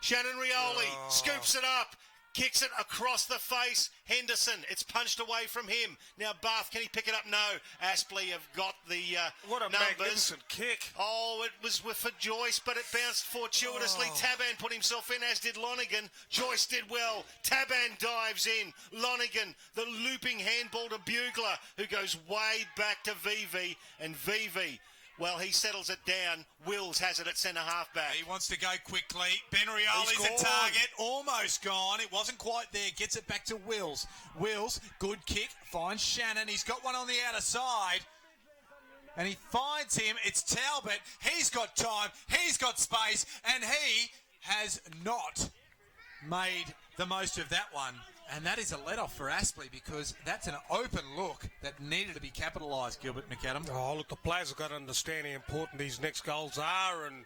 Shannon Rioli scoops it up. Kicks it across the face. Henderson, it's punched away from him. Now Bath, can he pick it up? No. Aspley have got the what a numbers. Magnificent kick. Oh, it was for Joyce, but it bounced fortuitously. Taban put himself in, as did Lonigan. Joyce did well. Taban dives in. Lonigan, the looping handball to Bugler, who goes way back to Vivi. And Vivi Well, he settles it down. Wills has it at centre half-back. He wants to go quickly. Benrioli's He's a gone. target. Almost gone. It wasn't quite there. Gets it back to Wills. Wills, good kick. Finds Shannon. He's got one on the outer side. And he finds him. It's Talbot. He's got time. He's got space. And he has not made the most of that one. And that is a let-off for Aspley because that's an open look that needed to be capitalised, Gilbert McAdam. Oh, look, the players have got to understand how important these next goals are. And,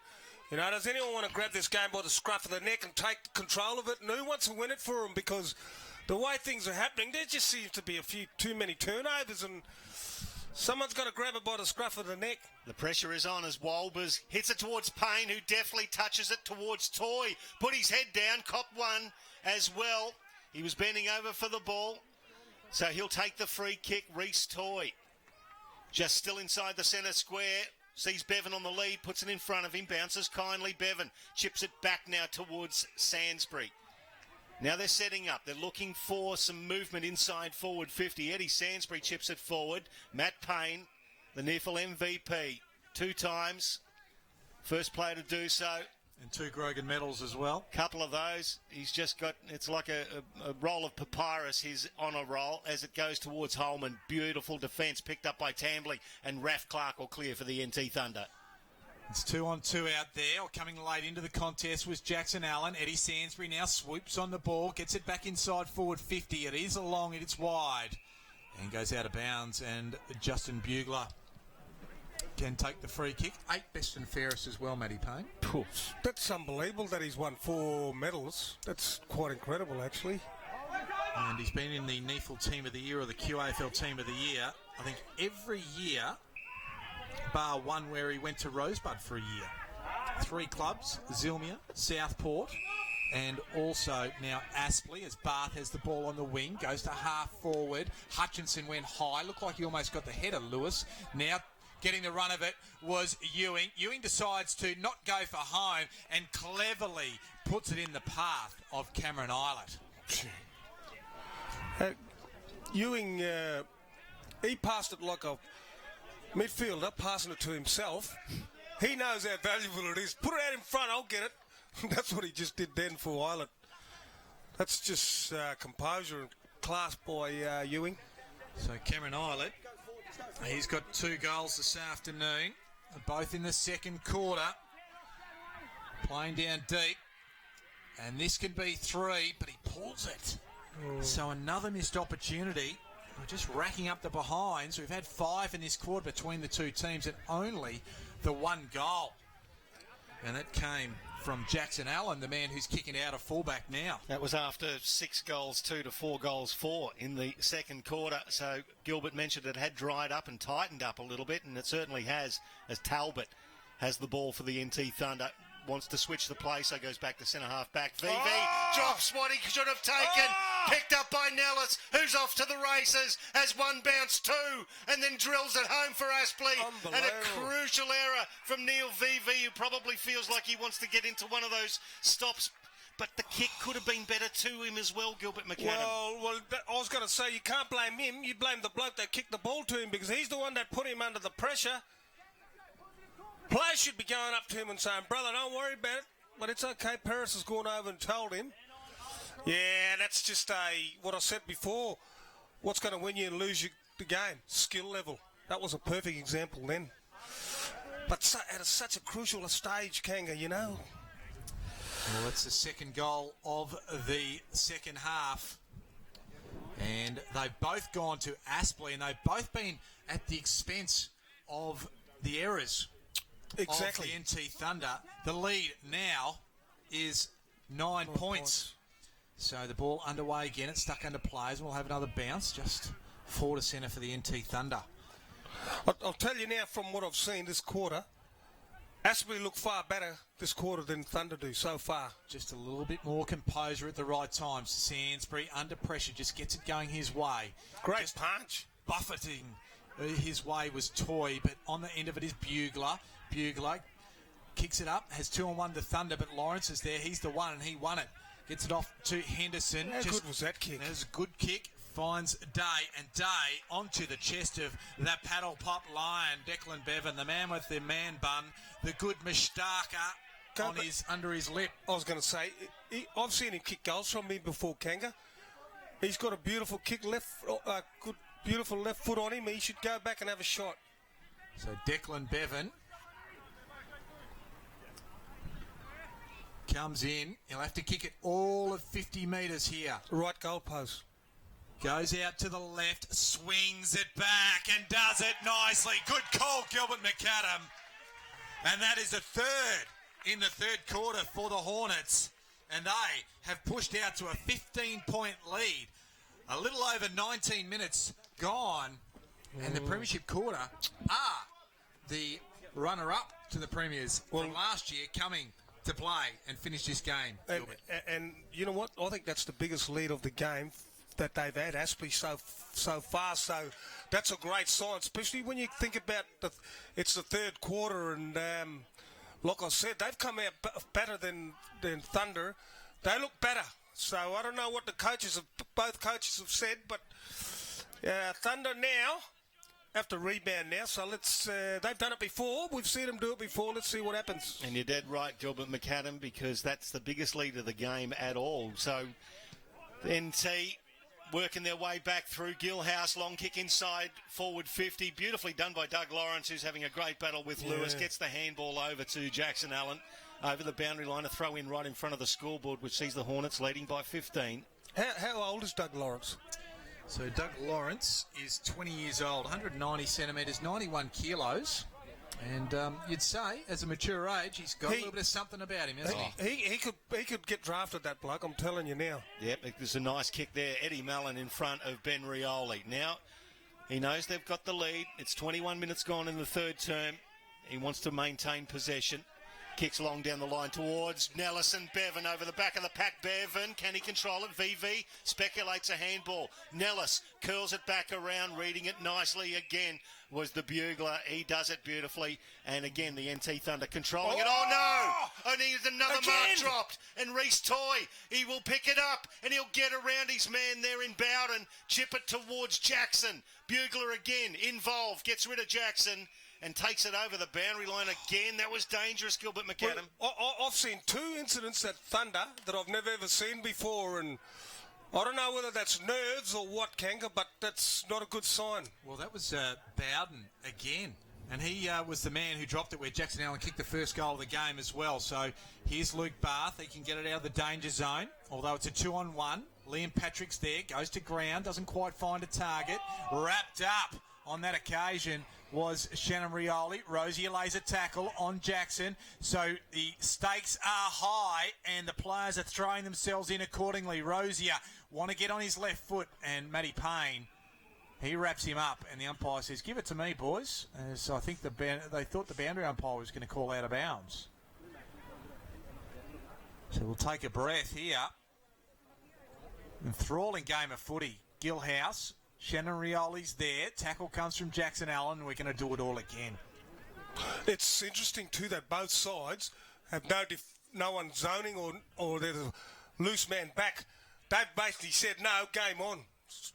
you know, does anyone want to grab this game by the scruff of the neck and take control of it? And who wants to win it for them? Because the way things are happening, there just seems to be a few too many turnovers and someone's got to grab it by the scruff of the neck. The pressure is on as Walbers hits it towards Payne, who definitely touches it towards Toy. Put his head down, cop one as well. He was bending over for the ball, so he'll take the free kick. Reece Toy, just still inside the centre square, sees Bevan on the lead, puts it in front of him, bounces kindly. Bevan chips it back now towards Sainsbury. Now they're setting up. They're looking for some movement inside forward 50. Eddie Sainsbury chips it forward. Matt Payne, the NEAFL MVP, 2 times. First player to do so. And 2 Grogan medals as well. Couple of those. He's just got, it's like a roll of papyrus, his honour roll, as it goes towards Holman. Beautiful defence picked up by Tambley, and Raf Clark will clear for the NT Thunder. It's 2-on-2 out there. Coming late into the contest was Jackson Allen. Eddie Sainsbury now swoops on the ball, gets it back inside forward 50. It is long, it's wide. And goes out of bounds, and Justin Bugler can take the free kick. 8 best and fairest as well, Matty Payne. Poof. That's unbelievable that he's won 4 medals. That's quite incredible, actually. And he's been in the NEAFL Team of the Year or the QAFL Team of the Year, I think, every year, bar one where he went to Rosebud for a year. 3 clubs, Zilmia, Southport, and also now Aspley, as Bath has the ball on the wing, goes to half forward. Hutchinson went high, looked like he almost got the head of Lewis. Now getting the run of it was Ewing. Ewing decides to not go for home and cleverly puts it in the path of Cameron Islet. Ewing, he passed it like a midfielder, passing it to himself. He knows how valuable it is. Put it out in front, I'll get it. That's what he just did then for Islet. That's just composure and class by Ewing. So Cameron Islet, he's got 2 goals this afternoon, both in the second quarter. Playing down deep, and this can be 3, but he pulls it. So another missed opportunity. We're just racking up the behinds. We've had 5 in this quarter between the 2 teams, and only the 1 goal. And that came from Jackson Allen, the man who's kicking out a fullback now. That was after 6 goals 2 to 4 goals 4 in the second quarter. So Gilbert mentioned it had dried up and tightened up a little bit, and it certainly has, as Talbot has the ball for the NT Thunder. Wants to switch the play, so goes back to centre half back. VV drops what he should have taken. Picked up by Nellis, who's off to the races. Has one bounce, 2, and then drills it home for Aspley. And a crucial error from Neil VV, who probably feels like he wants to get into one of those stops. But the kick could have been better to him as well, Gilbert McAdam. Well, I was going to say, you can't blame him. You blame the bloke that kicked the ball to him, because he's the one that put him under the pressure. Players should be going up to him and saying, brother, don't worry about it. But it's okay. Paris has gone over and told him. Yeah, that's just what I said before. What's going to win you and lose you the game? Skill level. That was a perfect example then. But at such a crucial stage, Kanga, you know. Well, that's the second goal of the second half. And they've both gone to Aspley, and they've both been at the expense of the errors. Exactly. Of the NT Thunder. The lead now is 9 points. So the ball underway again. It's stuck under players. We'll have another bounce just forward to centre for the NT Thunder. I'll tell you now from what I've seen this quarter, Aspley look far better this quarter than Thunder do so far. Just a little bit more composure at the right times. Sainsbury under pressure just gets it going his way. Great just punch. Buffeting his way was Toy, but on the end of it is Bugler. Bugler kicks it up, has 2-on-1 to Thunder, but Lawrence is there. He's the one, and he won it. Gets it off to Henderson. How good was that kick? That was a good kick. finds Day, and Day onto the chest of that paddle pop lion, Declan Bevan, the man with the man bun, the good moustache under his lip. I was going to say, I've seen him kick goals from me before, Kanga. He's got a beautiful kick beautiful left foot on him. He should go back and have a shot. So Declan Bevan comes in. He'll have to kick it all of 50 metres here. Right goalpost. Goes out to the left, swings it back and does it nicely. Good call, Gilbert McAdam. And that is the third in the third quarter for the Hornets. And they have pushed out to a 15-point lead. A little over 19 minutes gone. And the Premiership quarter are the runner-up to the Premiers from last year coming to play and finish this game. And you know what? I think that's the biggest lead of the game that they've had, Aspley, so far. So that's a great sign, especially when you think about it's the third quarter. And like I said, they've come out better than Thunder. They look better. So I don't know what both coaches have said, but Thunder now have to rebound now. So they've done it before. We've seen them do it before. Let's see what happens. And you're dead right, Gilbert McAdam, because that's the biggest lead of the game at all. So NT working their way back through. Gilhouse, long kick inside, forward 50. Beautifully done by Doug Lawrence, who's having a great battle with Lewis. Gets the handball over to Jackson Allen. Over the boundary line, a throw in right in front of the scoreboard, which sees the Hornets leading by 15. How old is Doug Lawrence? So Doug Lawrence is 20 years old, 190 centimetres, 91 kilos. And you'd say, as a mature age, he's got a little bit of something about him, hasn't he? He could get drafted, that bloke, I'm telling you now. Yep, there's a nice kick there. Eddie Mallon in front of Ben Rioli. Now, he knows they've got the lead. It's 21 minutes gone in the third term. He wants to maintain possession. Kicks long down the line towards Nellis and Bevan over the back of the pack. Bevan, can he control it? VV speculates a handball. Nellis curls it back around, reading it nicely again was the bugler. He does it beautifully. And again, the NT Thunder controlling it. Oh, no! Only another mark dropped. And Reece Toy, he will pick it up and he'll get around his man there in Bowden. Chip it towards Jackson. Bugler again involved. Gets rid of Jackson. And takes it over the boundary line again. That was dangerous, Gilbert McAdam. Well, I've seen two incidents at Thunder that I've never ever seen before, and I don't know whether that's nerves or what, Kanga, but that's not a good sign. Well, that was Bowden again. And he was the man who dropped it where Jackson Allen kicked the first goal of the game as well. So here's Luke Barth. He can get it out of the danger zone, although it's a 2-on-1. Liam Patrick's there, goes to ground, doesn't quite find a target. Wrapped up on that occasion was Shannon Rioli. Rosier lays a tackle on Jackson. So the stakes are high and the players are throwing themselves in accordingly. Rosier want to get on his left foot, and Matty Payne, he wraps him up, and the umpire says, give it to me, boys. So I think they thought the boundary umpire was going to call out of bounds. So we'll take a breath here. Enthralling game of footy. Gilhouse. Shannon Rioli's there. Tackle comes from Jackson Allen. We're going to do it all again. It's interesting, too, that both sides have no one zoning or there's a loose man back. They've basically said, no, game on.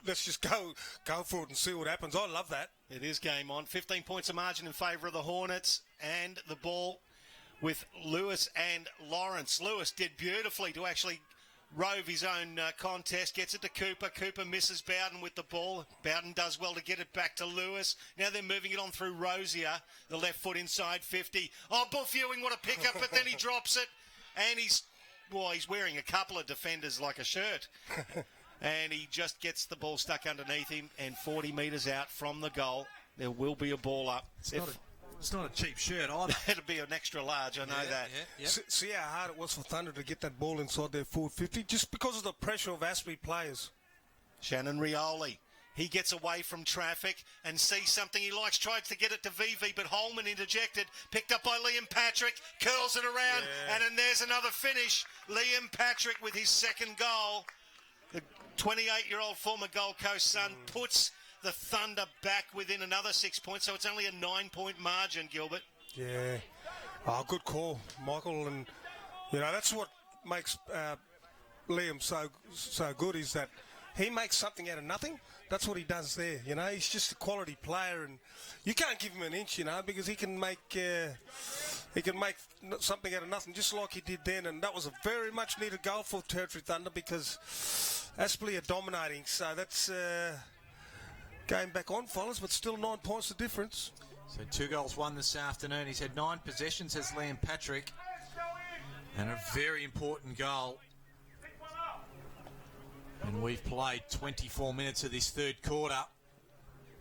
Let's just go for it and see what happens. I love that. It is game on. 15 points of margin in favour of the Hornets. And the ball with Lewis and Lawrence. Lewis did beautifully to actually rove his own contest, gets it to Cooper. Cooper misses Bowden with the ball. Bowden does well to get it back to Lewis. Now they're moving it on through Rosier, the left foot inside 50. Oh, Buff Ewing, what a pickup, but then he drops it. And he's wearing a couple of defenders like a shirt. And he just gets the ball stuck underneath him, and 40 metres out from the goal, there will be a ball up. It's not a cheap shirt either. It'll be an extra large, I know that. Yeah. See how hard it was for Thunder to get that ball inside their forward 50, just because of the pressure of Aspley players. Shannon Rioli, he gets away from traffic and sees something he likes, tries to get it to VV, but Holman interjected, picked up by Liam Patrick, curls it around, and then there's another finish. Liam Patrick with his second goal. The 28-year-old former Gold Coast son puts the Thunder back within another 6 points, so it's only a 9-point margin, Gilbert. Yeah. Oh, good call, Michael. And, that's what makes Liam so good, is that he makes something out of nothing. That's what he does there, you know. He's just a quality player, and you can't give him an inch, you know, because he can make something out of nothing, just like he did then. And that was a very much needed goal for Territory Thunder, because Aspley are dominating. So that's game back on, fellas, but still 9 points the difference. So 2 goals won this afternoon. He's had 9 possessions, has Liam Patrick, and a very important goal. And we've played 24 minutes of this third quarter.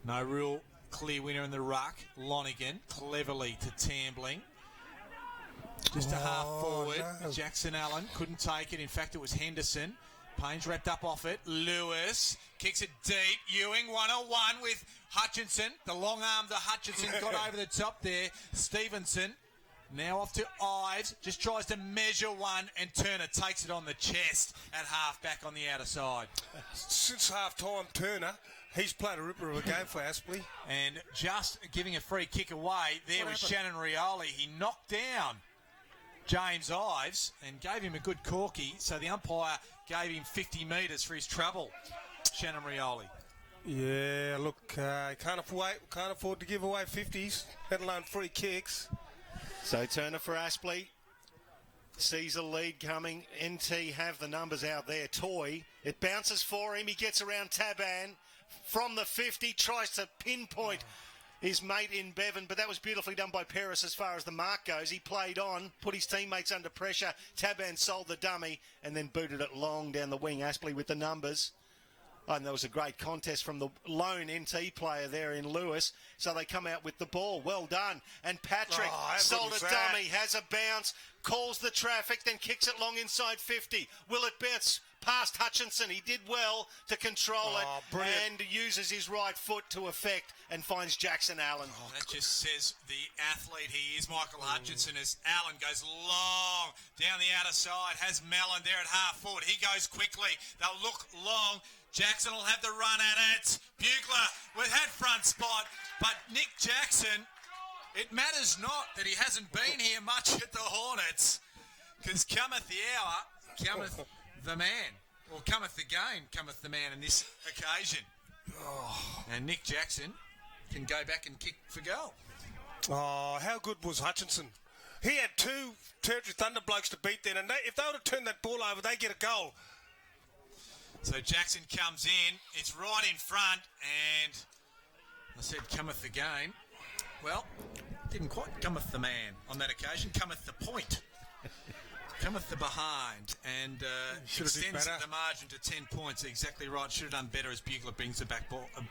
No real clear winner in the ruck. Lonigan cleverly to Tambling. Just a half forward. No. Jackson Allen couldn't take it. In fact, it was Henderson. Payne's wrapped up off it. Lewis kicks it deep. Ewing 1-on-1 with Hutchinson. The long arm to Hutchinson got over the top there. Stevenson now off to Ives. Just tries to measure one, and Turner takes it on the chest at half back on the outer side. Since half-time, Turner, he's played a ripper of a game for Aspley. And just giving a free kick away, there was Shannon Rioli. He knocked down James Ives and gave him a good corky, so the umpire gave him 50 metres for his trouble. Shannon Rioli. Yeah, look, can't afford to give away 50s, let alone free kicks. So Turner for Aspley. Sees a lead coming. NT have the numbers out there. Toy. It bounces for him. He gets around Taban from the 50. Tries to pinpoint his mate in Bevan, but that was beautifully done by Peris as far as the mark goes. He played on, put his teammates under pressure. Taban sold the dummy and then booted it long down the wing. Aspley with the numbers. Oh, and there was a great contest from the lone NT player there in Lewis. So they come out with the ball. Well done. And Patrick sold a dummy, has a bounce, calls the traffic, then kicks it long inside 50. Will it bounce past Hutchinson? He did well to control it, brilliant. and uses his right foot to effect and finds Jackson Allen. That just says the athlete he is, Michael Hutchinson, as Allen goes long down the outer side, has Mellon there at half forward. He goes quickly. They'll look long. Jackson will have the run at it. Bugler had front spot, but Nick Jackson, it matters not that he hasn't been here much at the Hornets, because cometh the hour, cometh the man, or cometh the game, cometh the man in this occasion. And Nick Jackson can go back and kick for goal. Oh, how good was Hutchinson? He had 2 Territory Thunder blokes to beat then, and if they would have turned that ball over, they get a goal. So Jackson comes in, it's right in front, and I said cometh the game. Well, didn't quite cometh the man on that occasion, cometh the point. Cometh the behind, and extends the margin to 10 points. Exactly right, should have done better as Bugler brings the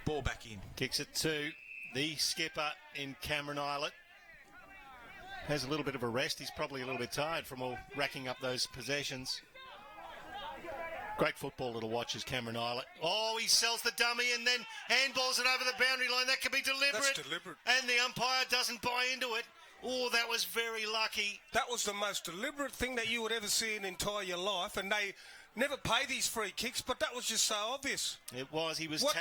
ball back in. Kicks it to the skipper in Cameron Islet. Has a little bit of a rest. He's probably a little bit tired from all racking up those possessions. Great football to watch as Cameron Islet. Oh, he sells the dummy and then handballs it over the boundary line. That could be deliberate. That's deliberate. And the umpire doesn't buy into it. Oh, that was very lucky. That was the most deliberate thing that you would ever see in entire your life, and they never pay these free kicks, but that was just so obvious. It was. He was... I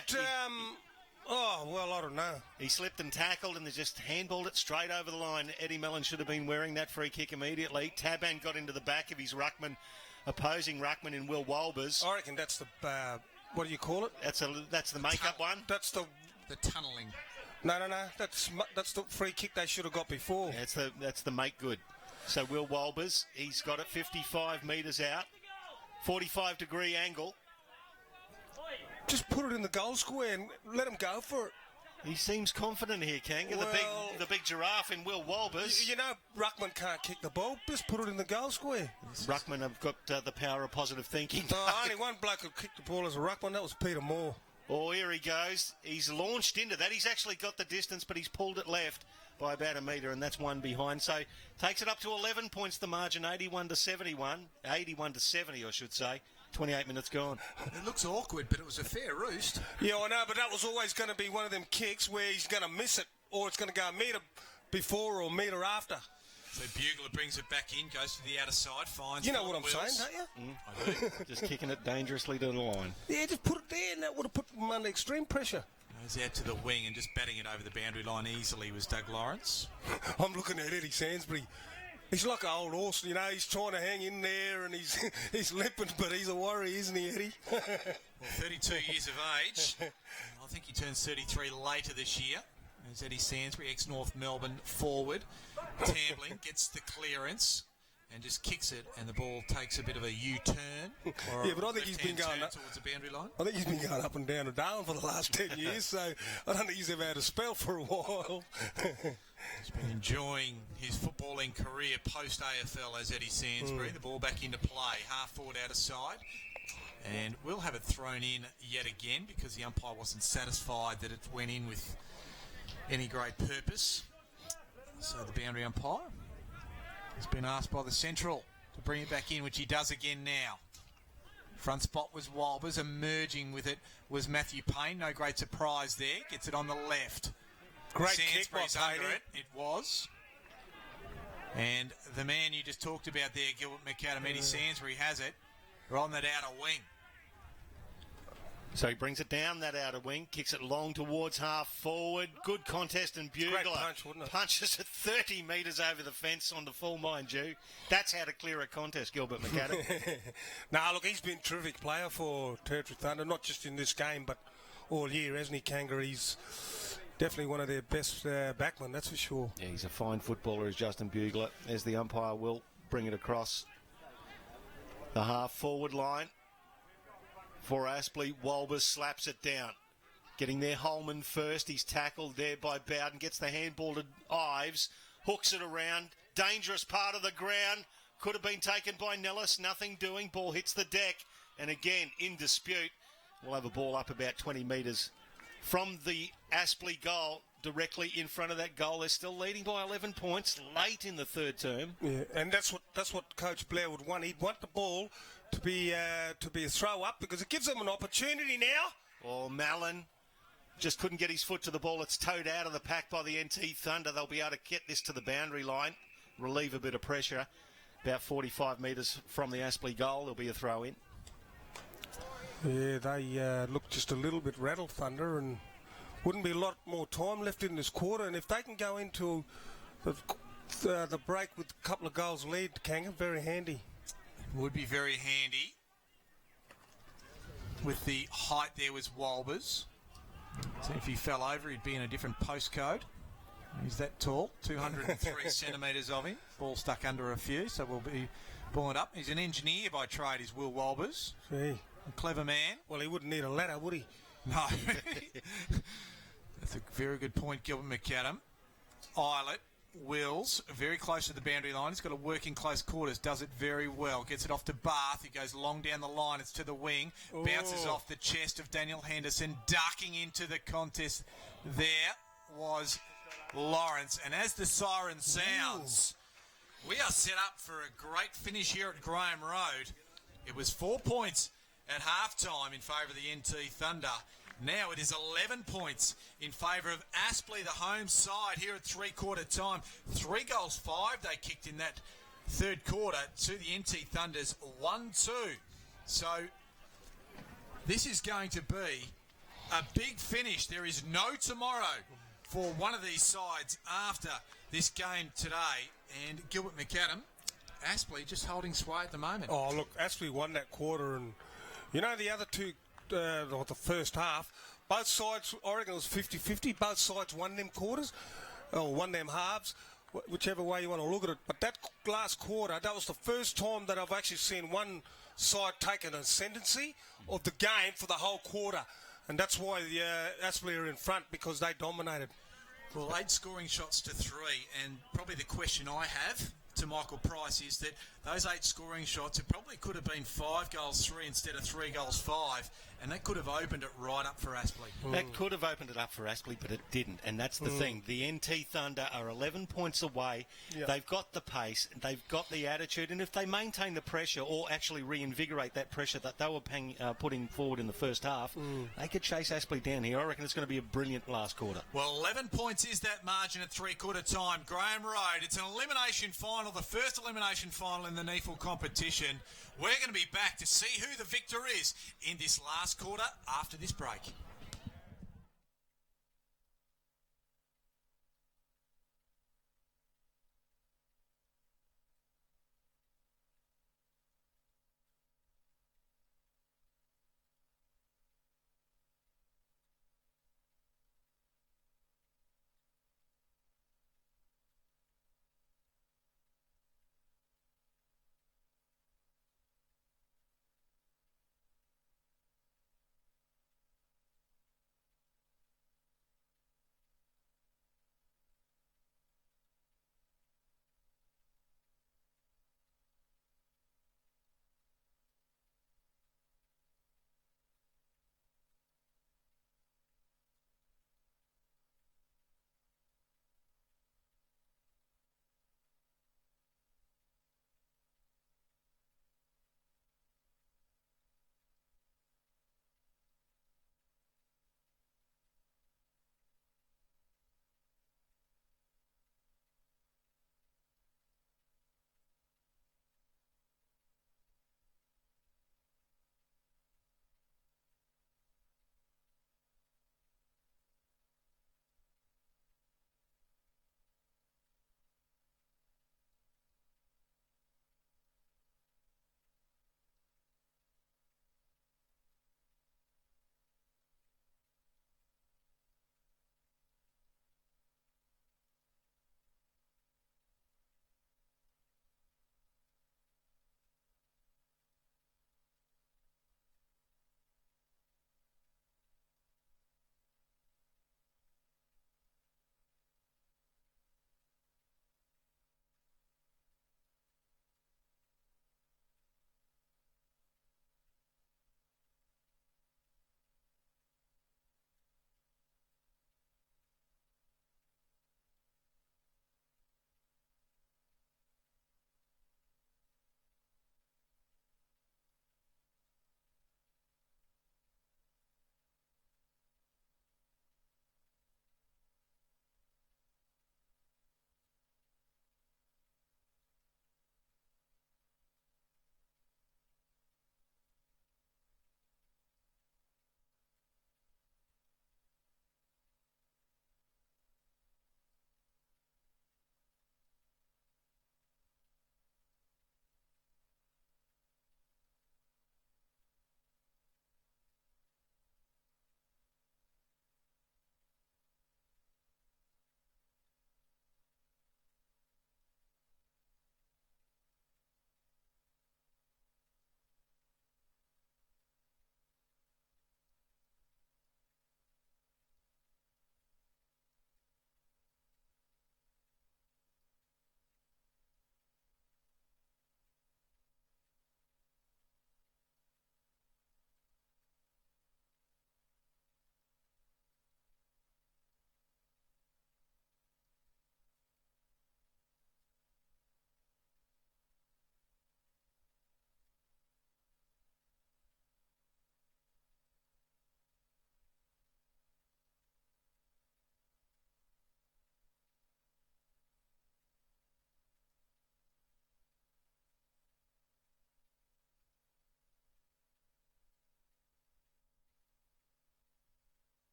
don't know. He slipped and tackled and they just handballed it straight over the line. Eddie Mellon should have been wearing that free kick immediately. Taban got into the back of his ruckman, opposing ruckman in Will Walbers. I reckon that's the, what do you call it? That's the make-up one. That's the tunnelling. No. That's the free kick they should have got before. Yeah, that's the make good. So Will Walbers, he's got it 55 metres out, 45-degree angle. Just put it in the goal square and let him go for it. He seems confident here, Kanga. Well, the big giraffe in Will Walbers. You know, Ruckman can't kick the ball. Just put it in the goal square. Ruckman have got the power of positive thinking. Only one bloke could kick the ball as a Ruckman. That was Peter Moore. Oh, here he goes. He's launched into that. He's actually got the distance, but he's pulled it left by about a metre, and that's one behind. So takes it up to 11 points, the margin, 81-71. 81-70, I should say. 28 minutes gone. It looks awkward, but it was a fair roost. Yeah, I know, but that was always going to be one of them kicks where he's going to miss it, or it's going to go a metre before or a metre after. So Bugler brings it back in, goes to the outer side, finds... You know what I'm saying, don't you? I do. Just kicking it dangerously to the line. Yeah, just put it there, and that would have put him under extreme pressure. Goes out to the wing and just batting it over the boundary line easily was Doug Lawrence. I'm looking at Eddie Sainsbury. He's like an old horse, you know. He's trying to hang in there, and he's limping, but he's a worry, isn't he, Eddie? Well, 32 years of age. I think he turns 33 later this year. There's Eddie Sainsbury, ex-North Melbourne forward. Tambling gets the clearance and just kicks it, and the ball takes a bit of a U-turn. Yeah, but I think he's been going up towards the boundary line. I think he's been going up and down for the last 10 years, so I don't think he's ever had a spell for a while. He's been enjoying his footballing career post-AFL as Eddie Sainsbury. The ball back into play, half forward out of side. And we'll have it thrown in yet again because the umpire wasn't satisfied that it went in with any great purpose. So the boundary umpire has been asked by the central to bring it back in, which he does again now. Front spot was Walbers. Emerging with it was Matthew Payne. No great surprise there. Gets it on the left. Great kick by under it. It was. And the man you just talked about there, Gilbert McAdam, Eddie Sainsbury, has it. We're on that outer wing. So he brings it down that outer wing, kicks it long towards half forward. Good contest, and Bugler punch, wouldn't it? Punches it 30 metres over the fence on the full, mind you. That's how to clear a contest, Gilbert McAdam. Nah, look, he's been a terrific player for Territory Thunder, not just in this game, but all year, hasn't he, Kangaroo? He's definitely one of their best backmen, that's for sure. Yeah, he's a fine footballer, is Justin Bugler, as the umpire will bring it across the half-forward line. For Aspley, Walbers slaps it down. Getting there, Holman first. He's tackled there by Bowden. Gets the handball to Ives. Hooks it around. Dangerous part of the ground. Could have been taken by Nellis. Nothing doing. Ball hits the deck. And again, in dispute. We'll have a ball up about 20 metres from the Aspley goal. Directly in front of that goal. They're still leading by 11 points late in the third term. Yeah, and that's what Coach Blair would want. He'd want the ball to be a throw up because it gives them an opportunity now. Oh, Mallon just couldn't get his foot to the ball. It's towed out of the pack by the NT Thunder. They'll be able to get this to the boundary line, relieve a bit of pressure. About 45 metres from the Aspley goal, there'll be a throw in. Yeah, they look just a little bit rattled, Thunder, and wouldn't be a lot more time left in this quarter. And if they can go into the break with a couple of goals lead, Kanga, very handy. Would be very handy. With the height there was Walbers. So if he fell over, he'd be in a different postcode. He's that tall, 203 centimetres of him. Ball stuck under a few, so we'll be pulling it up. He's an engineer by trade, is Will Walbers. Gee. A clever man. Well, he wouldn't need a ladder, would he? No. That's a very good point, Gilbert McAdam. Eilert, Wills, very close to the boundary line. He's got to work in close quarters, does it very well. Gets it off to Bath. He goes long down the line. It's to the wing. Bounces off the chest of Daniel Henderson. Ducking into the contest there was Lawrence. And as the siren sounds, we are set up for a great finish here at Graham Road. It was 4 points at halftime in favour of the NT Thunder. Now it is 11 points in favour of Aspley, the home side, here at three-quarter time. 3 goals, 5 they kicked in that third quarter to the NT Thunder's 1-2. So this is going to be a big finish. There is no tomorrow for one of these sides after this game today. And Gilbert McAdam, Aspley just holding sway at the moment. Oh, look, Aspley won that quarter, and you know the other two, the first half, both sides, Oregon was 50-50, both sides won them quarters, or won them halves, whichever way you want to look at it. But that last quarter, that was the first time that I've actually seen one side take an ascendancy of the game for the whole quarter. And that's why the Aspley are in front, because they dominated. Well, 8 scoring shots to 3, and probably the question I have to Michael Price is that those 8 scoring shots, it probably could have been 5 goals 3 instead of 3 goals 5, and that could have opened it right up for Aspley. That could have opened it up for Aspley, but it didn't, and that's the thing. The NT Thunder are 11 points away. Yep. They've got the pace, they've got the attitude, and if they maintain the pressure or actually reinvigorate that pressure that they were putting forward in the first half, they could chase Aspley down here. I reckon it's going to be a brilliant last quarter. Well, 11 points is that margin at three-quarter time. Graham Road, it's an elimination final, the first elimination final in the NEAFL competition. We're going to be back to see who the victor is in this last quarter after this break.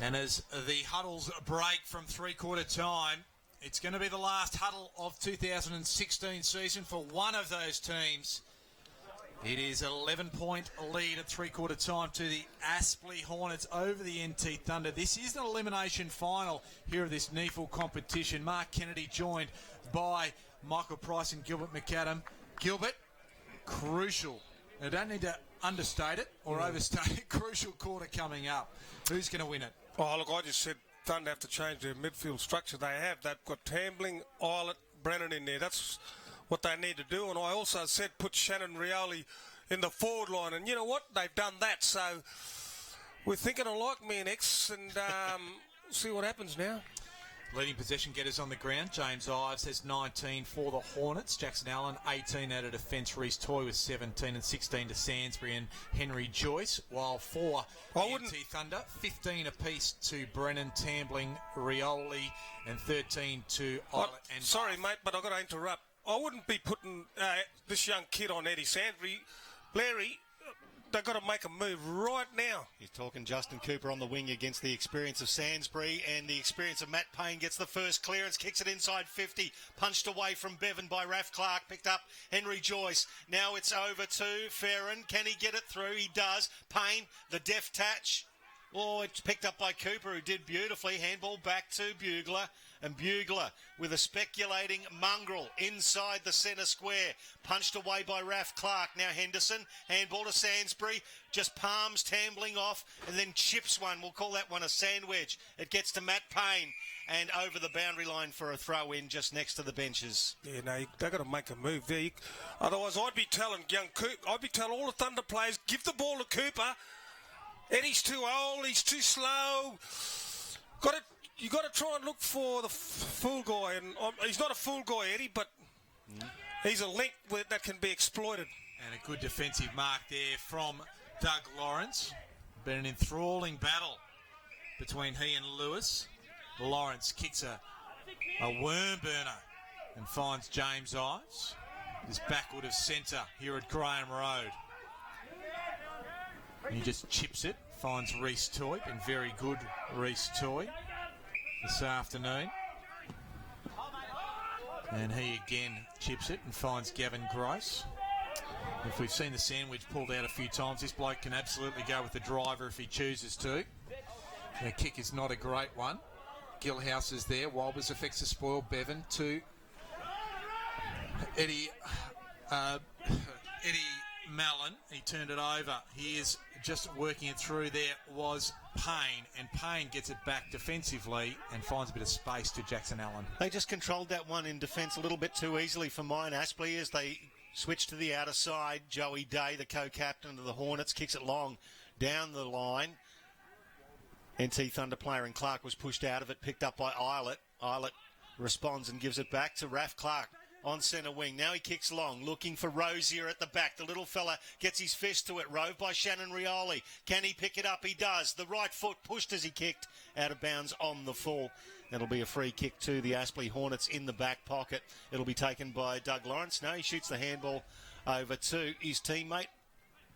And as the huddles break from three-quarter time, it's going to be the last huddle of 2016 season for one of those teams. It is 11-point lead at three-quarter time to the Aspley Hornets over the NT Thunder. This is an elimination final here of this NEAFL competition. Mark Kennedy joined by Michael Price and Gilbert McAdam. Gilbert, crucial. I don't need to understate it or overstate it. Crucial quarter coming up. Who's going to win it? Oh, look, I just said Thunder have to change their midfield structure. They have. They've got Tambling, Eilert, Brennan in there. That's what they need to do. And I also said put Shannon Rioli in the forward line. And you know what? They've done that. So we're thinking alike, me and X, and see what happens now. Leading possession getters on the ground. James Ives has 19 for the Hornets. Jackson Allen, 18 out of defence. Reece Toy with 17 and 16 to Sainsbury and Henry Joyce. While for NT Thunder, 15 apiece to Brennan, Tambling, Rioli, and 13 to Eilert and... Sorry, mate, but I've got to interrupt. I wouldn't be putting this young kid on Eddie Sainsbury. Larry, they've got to make a move right now. He's talking Justin Cooper on the wing against the experience of Sainsbury, and the experience of Matt Payne gets the first clearance, kicks it inside 50, punched away from Bevan by Raf Clark, picked up Henry Joyce. Now it's over to Farron. Can he get it through? He does. Payne, the deft touch. Oh, it's picked up by Cooper, who did beautifully. Handball back to Bugler. And Bugler with a speculating mongrel inside the centre square. Punched away by Raf Clark. Now Henderson. Handball to Sainsbury. Just palms Tambling off and then chips one. We'll call that one a sandwich. It gets to Matt Payne and over the boundary line for a throw in just next to the benches. Yeah, no, they've got to make a move there. Otherwise, I'd be telling young Cooper, I'd be telling all the Thunder players, give the ball to Cooper. Eddie's too old. He's too slow. You got to try and look for the fool guy, and he's not a fool guy, Eddie, but he's a link that can be exploited. And a good defensive mark there from Doug Lawrence. Been an enthralling battle between he and Lewis. Lawrence kicks a worm burner and finds James Ives. This backward of centre here at Graham Road. And he just chips it, finds Reece Toy, and very good Reece Toy this afternoon. And he again chips it and finds Gavin Gross. If we've seen the sandwich pulled out a few times, this bloke can absolutely go with the driver if he chooses to. The kick is not a great one. Gilhouse is there. Walbers affects the spoil. Bevan to Eddie Mallon. He turned it over. He is just working it through. There was Payne, and Payne gets it back defensively and finds a bit of space to Jackson Allen. They just controlled that one in defence a little bit too easily for mine. Aspley, as they switch to the outer side. Joey Day, the co-captain of the Hornets, kicks it long down the line. NT Thunder player and Clark was pushed out of it, picked up by Eilert. Eilert responds and gives it back to Raf Clark on centre wing. Now he kicks long, looking for Rosier at the back. The little fella gets his fist to it. Rove by Shannon Rioli. Can he pick it up? He does. The right foot pushed as he kicked out of bounds on the full. That'll be a free kick to the Aspley Hornets in the back pocket. It'll be taken by Doug Lawrence. No, he shoots the handball over to his teammate.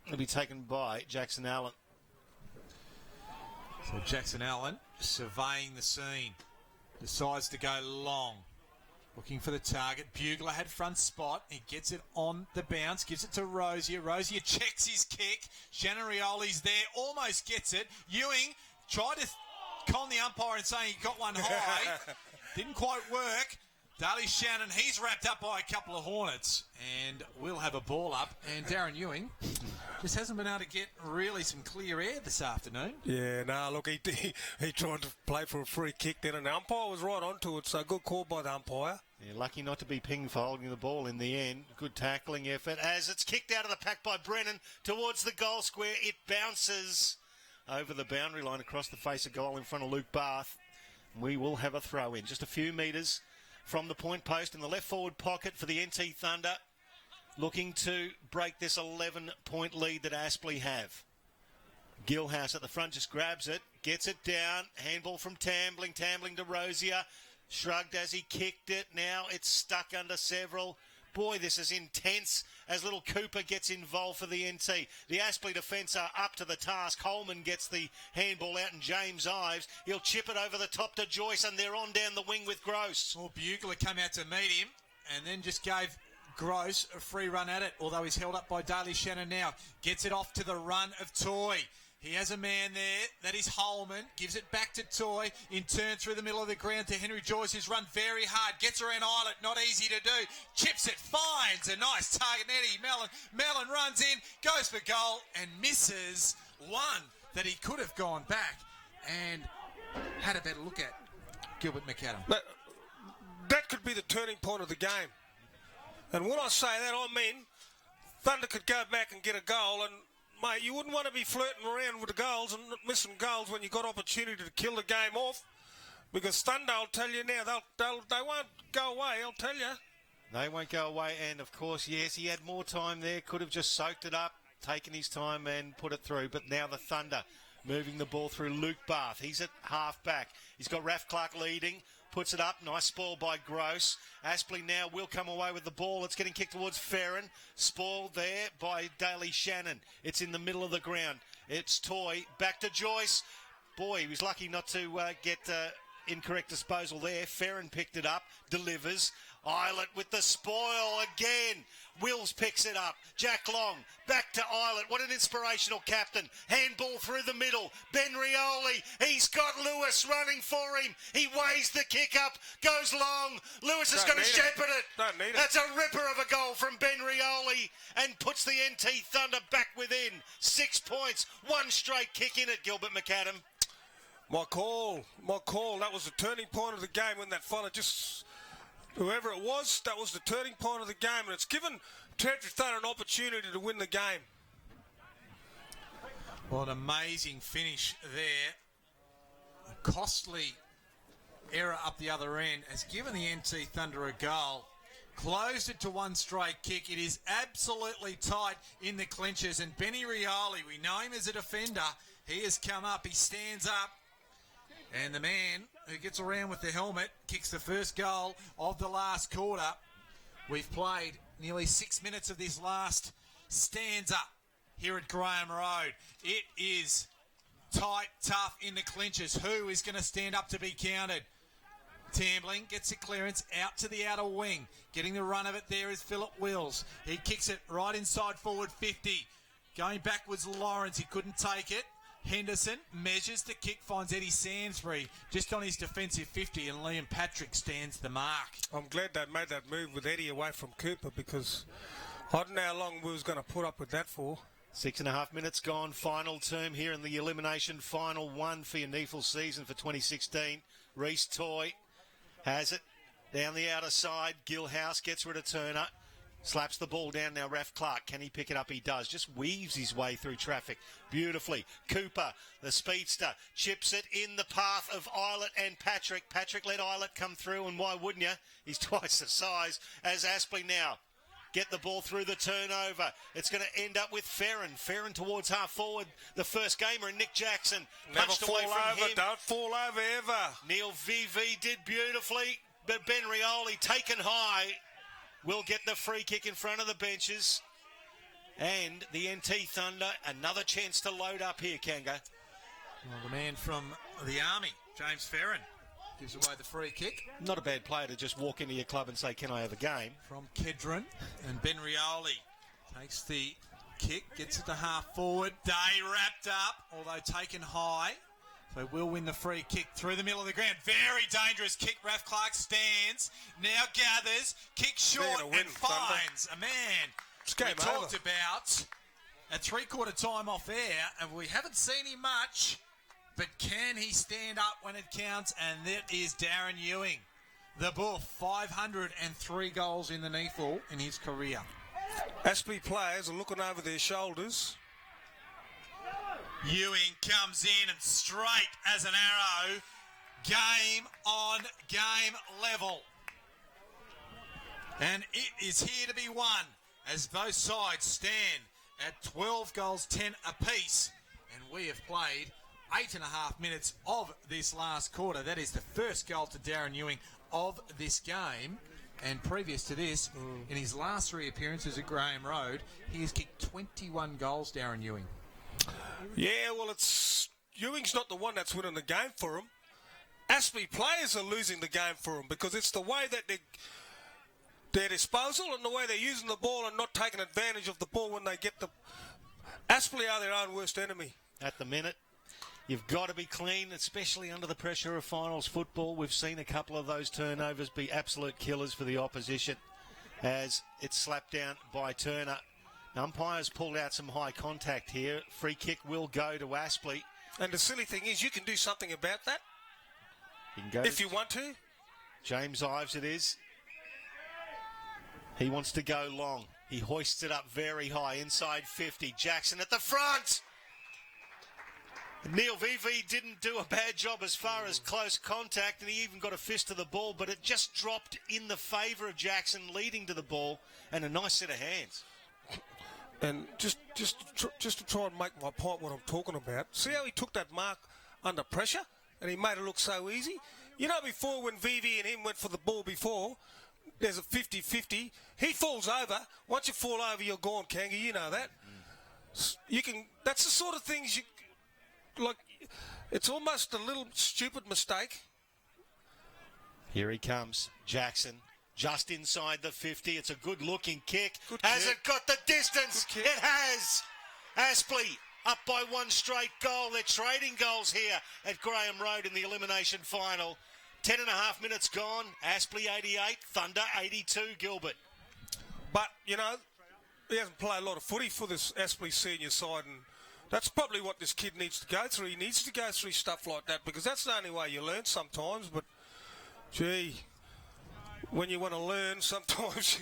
It'll be taken by Jackson Allen. So Jackson Allen surveying the scene. Decides to go long. Looking for the target. Bugler had front spot. He gets it on the bounce. Gives it to Rosier. Rosier checks his kick. Shannon Rioli's there. Almost gets it. Ewing tried to con the umpire and saying he got one high. Didn't quite work. Daly Shannon, he's wrapped up by a couple of Hornets. And we'll have a ball up. And Darren Ewing just hasn't been able to get really some clear air this afternoon. Yeah, look, he tried to play for a free kick then, and the umpire was right onto it, so good call by the umpire. Yeah, lucky not to be ping-folding the ball in the end. Good tackling effort as it's kicked out of the pack by Brennan towards the goal square. It bounces over the boundary line across the face of goal in front of Luke Bath. We will have a throw in just a few metres from the point post in the left forward pocket for the NT Thunder, looking to break this 11-point lead that Aspley have. Gilhouse at the front just grabs it, gets it down, handball from Tambling to Rosier, shrugged as he kicked it. Now it's stuck under several. Boy, this is intense as little Cooper gets involved for the NT. The Aspley defence are up to the task. Holman gets the handball out and James Ives. He'll chip it over the top to Joyce and they're on down the wing with Gross. Well, Bugler came out to meet him and then just gave Gross a free run at it, although he's held up by Daly Shannon now. Gets it off to the run of Toy. He has a man there. That is Holman. Gives it back to Toy. In turn through the middle of the ground to Henry Joyce, who's run very hard. Gets around Islet. Not easy to do. Chips it. Finds a nice target. Eddie Mellon runs in. Goes for goal and misses one that he could have gone back and had a better look at. Gilbert McAdam. That could be the turning point of the game. And when I say that, I mean Thunder could go back and get a goal, and mate, you wouldn't want to be flirting around with the goals and missing goals when you got opportunity to kill the game off. Because Thunder, I'll tell you now, they won't go away. I'll tell you. They won't go away. And of course, yes, he had more time there. Could have just soaked it up, taken his time and put it through. But now the Thunder moving the ball through Luke Bath. He's at half back. He's got Raf Clark leading. Puts it up. Nice spoil by Gross. Aspley now will come away with the ball. It's getting kicked towards Ferrin. Spoiled there by Daly Shannon. It's in the middle of the ground. It's Toy. Back to Joyce. Boy, he was lucky not to get incorrect disposal there. Ferrin picked it up. Delivers. Islet with the spoil again. Wills picks it up. Jack Long back to Islet. What an inspirational captain. Handball through the middle. Ben Rioli. He's got Lewis running for him. He weighs the kick up. Goes long. Lewis is going to shepherd it. Don't need it. That's a ripper of a goal from Ben Rioli and puts the NT Thunder back within 6 points. One straight kick in it, Gilbert McAdam. My call. That was the turning point of the game when that fella just... Whoever it was, that was the turning point of the game, and it's given Territory Thunder an opportunity to win the game. Well, an amazing finish there. A costly error up the other end has given the NT Thunder a goal. Closed it to one straight kick. It is absolutely tight in the clinches, and Benny Rioli, we know him as a defender. He has come up. He stands up. And the man who gets around with the helmet kicks the first goal of the last quarter. We've played nearly 6 minutes of this last stanza here at Graham Road. It is tight, tough in the clinches. Who is going to stand up to be counted? Tambling gets a clearance out to the outer wing. Getting the run of it there is Philip Wills. He kicks it right inside forward 50. Going backwards, Lawrence. He couldn't take it. Henderson measures the kick, finds Eddie Sansbury just on his defensive 50, and Liam Patrick stands the mark. I'm glad they made that move with Eddie away from Cooper, because I don't know how long we was going to put up with that for. 6.5 minutes gone. Final term here in the elimination final one for your NEAFL season for 2016. Reece Toy has it down the outer side. Gilhouse gets rid of Turner. Slaps the ball down now, Raf Clark. Can he pick it up? He does. Just weaves his way through traffic beautifully. Cooper, the speedster, chips it in the path of Islet and Patrick. Patrick let Islet come through, and why wouldn't you? He's twice the size as Aspley now. Get the ball through the turnover. It's going to end up with Ferrin. Ferrin towards half forward. The first gamer, and Nick Jackson. Never fall away from over. him. Don't fall over ever. Neil VV did beautifully, but Ben Rioli taken high will get the free kick in front of the benches. And the NT Thunder, another chance to load up here, Kanga. Well, the man from the Army, James Ferrin, gives away the free kick. Not a bad player to just walk into your club and say, can I have a game? From Kedron. And Ben Rioli takes the kick, gets it to half forward. Day wrapped up, although taken high. So we'll win the free kick through the middle of the ground. Very dangerous kick. Raf Clark stands, now gathers, kicks short and finds a man. We talked about at three-quarter time off air, and we haven't seen him much, but can he stand up when it counts? And that is Darren Ewing. The Buff, 503 goals in the NEAFL in his career. Aspley players are looking over their shoulders. Ewing comes in and straight as an arrow. Game on game level. And it is here to be won as both sides stand at 12 goals, 10 apiece. And we have played 8.5 minutes of this last quarter. That is the first goal to Darren Ewing of this game. And previous to this, in his last 3 appearances at Graham Road, he has kicked 21 goals, Darren Ewing. Yeah, well, Ewing's not the one that's winning the game for him. Aspley players are losing the game for him because it's the way that their disposal and the way they're using the ball and not taking advantage of the ball when they get the... Aspley are their own worst enemy. At the minute, you've got to be clean, especially under the pressure of finals football. We've seen a couple of those turnovers be absolute killers for the opposition as it's slapped down by Turner. Umpires pulled out some high contact here. Free kick will go to Aspley. And the silly thing is, you can do something about that You can go if you want to. James Ives it is. He wants to go long. He hoists it up very high, inside 50. Jackson at the front. Neil VV didn't do a bad job as far as close contact, and he even got a fist to the ball, but it just dropped in the favour of Jackson, leading to the ball, and a nice set of hands. And just to try and make my point what I'm talking about, see how he took that mark under pressure and he made it look so easy? You know, before when VV and him went for the ball before, there's a 50-50. He falls over. Once you fall over, you're gone, Kanga. You know that. You can. That's the sort of things you like. It's almost a little stupid mistake. Here he comes, Jackson. Just inside the 50. It's a good-looking kick. Good Has kick. it got the distance? Good kick. It has. Aspley up by 1 straight goal. They're trading goals here at Graham Road in the elimination final. 10.5 minutes gone. Aspley 88, Thunder 82, Gilbert. But, you know, he hasn't played a lot of footy for this Aspley senior side, and that's probably what this kid needs to go through. He needs to go through stuff like that because that's the only way you learn sometimes. But, gee, when you want to learn, sometimes,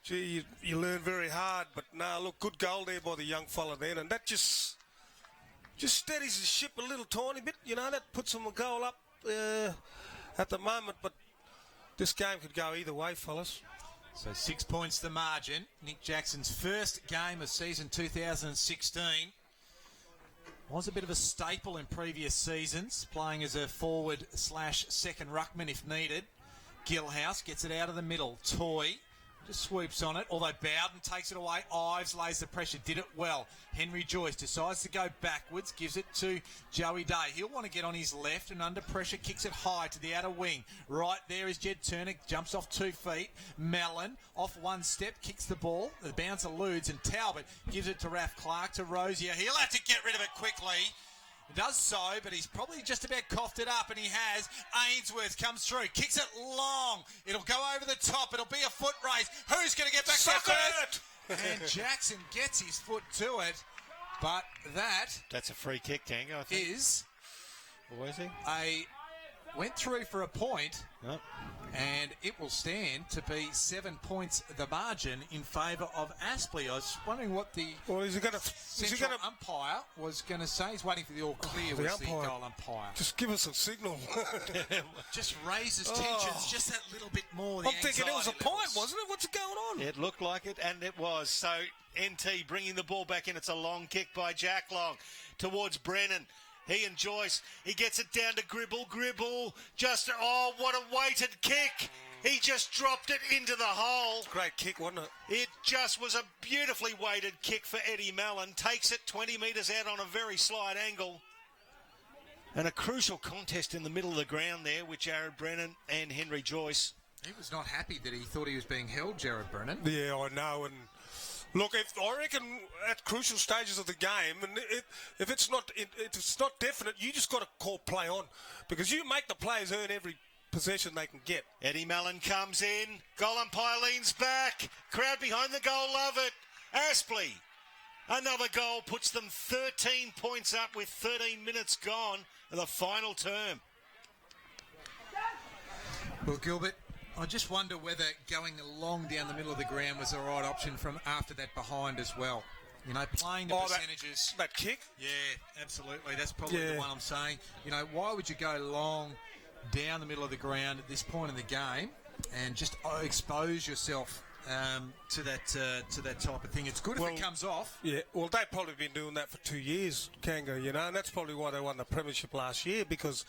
gee, you learn very hard. But, no, look, good goal there by the young fella then, and that just steadies the ship a little tiny bit. You know, that puts him a goal up at the moment. But this game could go either way, fellas. So 6 points the margin. Nick Jackson's first game of season 2016. Was a bit of a staple in previous seasons, playing as a forward/second ruckman if needed. Gilhouse gets it out of the middle. Toy just swoops on it, although Bowden takes it away. Ives lays the pressure, did it well. Henry Joyce decides to go backwards, gives it to Joey Day. He'll want to get on his left and under pressure kicks it high to the outer wing. Right there is Jed Turner, jumps off 2 feet. Mellon off 1 step, kicks the ball. The bounce eludes and Talbot gives it to Ralph Clark, to Rosier. He'll have to get rid of it quickly. He does so, but he's probably just about coughed it up, and he has. Ainsworth comes through, kicks it long. It'll go over the top. It'll be a foot race. Who's going to get back there first? And Jackson gets his foot to it, but That's a free kick, Kango, I think. is Or is he? went through for a point, Yep. and it will stand to be 7 points the margin in favour of Aspley. I was wondering what the Well, is he going central to umpire was going to say. He's waiting for the all clear the with the umpire. goal umpire. just give us a signal? Just raises tensions just that little bit more. I'm thinking it was a point, wasn't it? What's going on? It looked like it, and it was. So NT bringing the ball back in. It's a long kick by Jack Long towards Brennan. He and Joyce. He gets it down to Gribble. Gribble just, oh, what a weighted kick. He just dropped it into the hole. Great kick, wasn't it? It just was a beautifully weighted kick for Eddie Mellon. Takes it 20 metres out on a very slight angle. And a crucial contest in the middle of the ground there with Jared Brennan and Henry Joyce. He was not happy that he thought he was being held, Jared Brennan. Yeah, I know. And look, I reckon at crucial stages of the game, and if it's not definite, you just got to call play on because you make the players earn every possession they can get. Eddie Mellon comes in. Goal umpire leans back. Crowd behind the goal love it. Aspley. Another goal puts them 13 points up with 13 minutes gone in the final term. Well, Gilbert, I just wonder whether going long down the middle of the ground was the right option from after that behind as well. You know, playing the percentages. That kick? Yeah, absolutely. That's probably Yeah. the one I'm saying. You know, why would you go long down the middle of the ground at this point in the game and just expose yourself to that type of thing. It's good if it comes off. Yeah, well, they've probably been doing that for 2 years, Kanga, you know, and that's probably why they won the premiership last year, because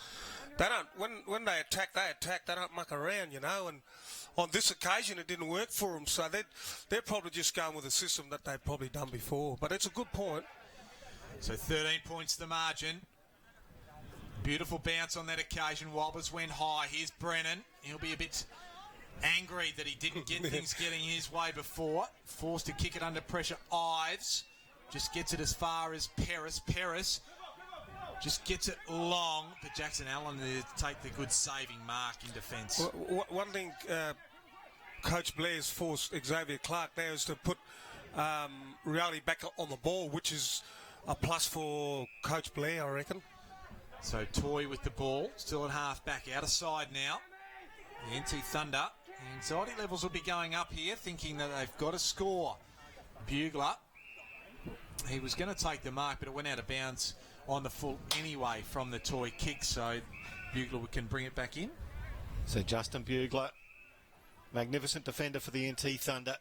they don't, when they attack, they don't muck around, you know, and on this occasion it didn't work for them, so they're probably just going with a system that they've probably done before, but it's a good point. So 13 points the margin. Beautiful bounce on that occasion. Walbers went high. Here's Brennan. He'll be a bit angry that he didn't get things getting his way before. Forced to kick it under pressure. Ives just gets it as far as Paris. Paris just gets it long, but Jackson Allen there to take the good saving mark in defence. One thing Coach Blair's forced Xavier Clark now is to put Reality back on the ball, which is a plus for Coach Blair, I reckon. So Toy with the ball, still at half back, out of side now. The NT Thunder, anxiety levels will be going up here, thinking that they've got to score. Bugler, he was going to take the mark, but it went out of bounds on the full anyway from the Toy kick, so Bugler can bring it back in. So Justin Bugler, magnificent defender for the NT Thunder.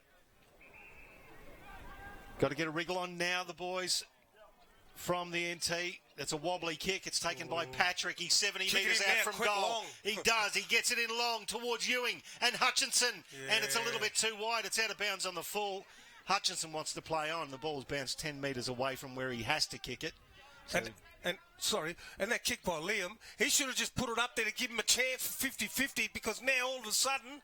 Got to get a wriggle on now, the boys from the NT. That's a wobbly kick. It's taken by Patrick. He's 70 metres out from goal. Long. He does. He gets it in long towards Ewing and Hutchinson. Yeah. And it's a little bit too wide. It's out of bounds on the full. Hutchinson wants to play on. The ball's bounced 10 metres away from where he has to kick it. So And that kick by Liam, he should have just put it up there to give him a chance for 50-50, because now all of a sudden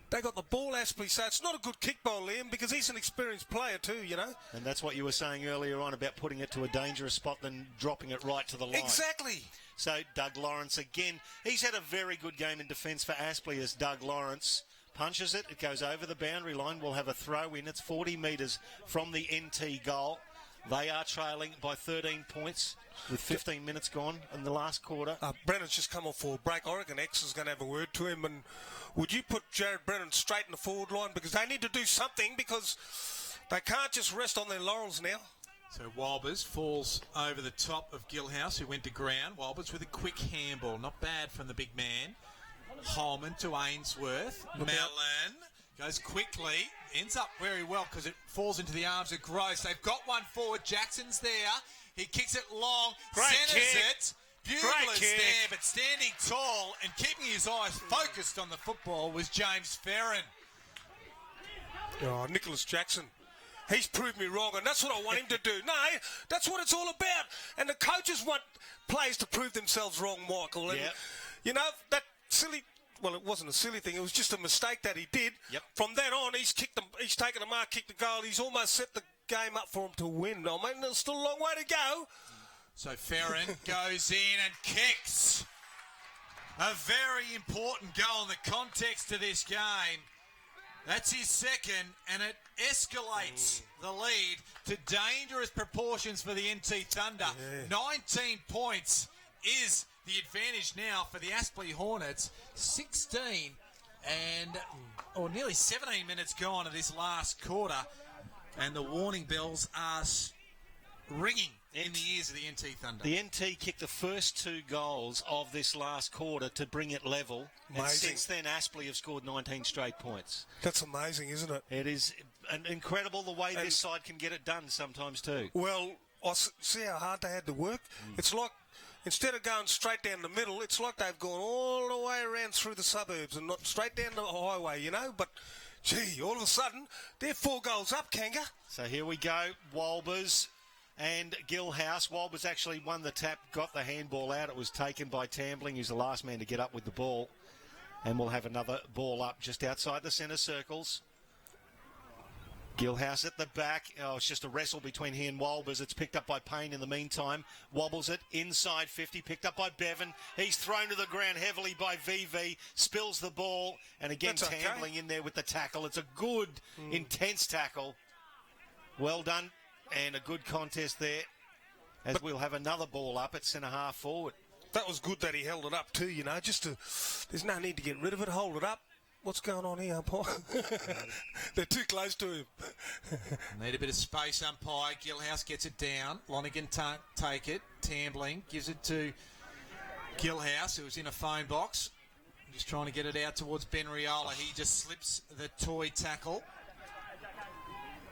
they got the ball, Aspley, so it's not a good kick by Liam because he's an experienced player too, you know. And that's what you were saying earlier on about putting it to a dangerous spot than dropping it right to the line. Exactly. So Doug Lawrence again. He's had a very good game in defence for Aspley as Doug Lawrence punches it. It goes over the boundary line. We'll have a throw in. It's 40 metres from the NT goal. They are trailing by 13 points with 15 minutes gone in the last quarter. Brennan's just come off for a break. I reckon X is going to have a word to him. And would you put Jared Brennan straight in the forward line? Because they need to do something, because they can't just rest on their laurels now. So Walbers falls over the top of Gilhouse, who went to ground. Walbers with a quick handball. Not bad from the big man. Holman to Ainsworth. Mellon goes quickly. Ends up very well because it falls into the arms of Gross. They've got one forward. Jackson's there. He kicks it long. Centers it. Bugler's there, but standing tall and keeping his eyes focused on the football was James Ferrin. Oh, Nicholas Jackson. He's proved me wrong, and that's what I want him to do. No, that's what it's all about. And the coaches want players to prove themselves wrong, Michael. And, you know, that silly... Well, it wasn't a silly thing. It was just a mistake that he did. Yep. From then on, he's taken a mark, kicked the goal. He's almost set the game up for him to win. I mean, there's still a long way to go. So Ferrin goes in and kicks. A very important goal in the context of this game. That's his second, and it escalates the lead to dangerous proportions for the NT Thunder. Yeah. 19 points is the advantage now for the Aspley Hornets. 16 and nearly 17 minutes gone of this last quarter, and the warning bells are ringing in the ears of the NT Thunder. The NT kicked the first 2 goals of this last quarter to bring it level. Amazing. And since then, Aspley have scored 19 straight points. That's amazing, isn't it? It is incredible the way this side can get it done sometimes too. Well, I see how hard they had to work. It's like, instead of going straight down the middle, it's like they've gone all the way around through the suburbs and not straight down the highway, you know. But, gee, all of a sudden, they're 4 goals up, Kanga. So here we go, Walbers and Gilhouse. Walbers actually won the tap, got the handball out. It was taken by Tambling, who's the last man to get up with the ball. And we'll have another ball up just outside the centre circles. Gilhouse at the back. Oh, it's just a wrestle between he and Walbers. It's picked up by Payne in the meantime. Wobbles it inside 50. Picked up by Bevan. He's thrown to the ground heavily by VV. Spills the ball. And again, Tambling in there with the tackle. It's a good, intense tackle. Well done. And a good contest there. As we'll have another ball up at centre half forward. That was good that he held it up too, you know. There's no need to get rid of it. Hold it up. What's going on here, umpire? They're too close to him. Need a bit of space, umpire. Gilhouse gets it down. Lonergan take it. Tambling gives it to Gilhouse, who was in a phone box. Just trying to get it out towards Ben Riola. He just slips the toy tackle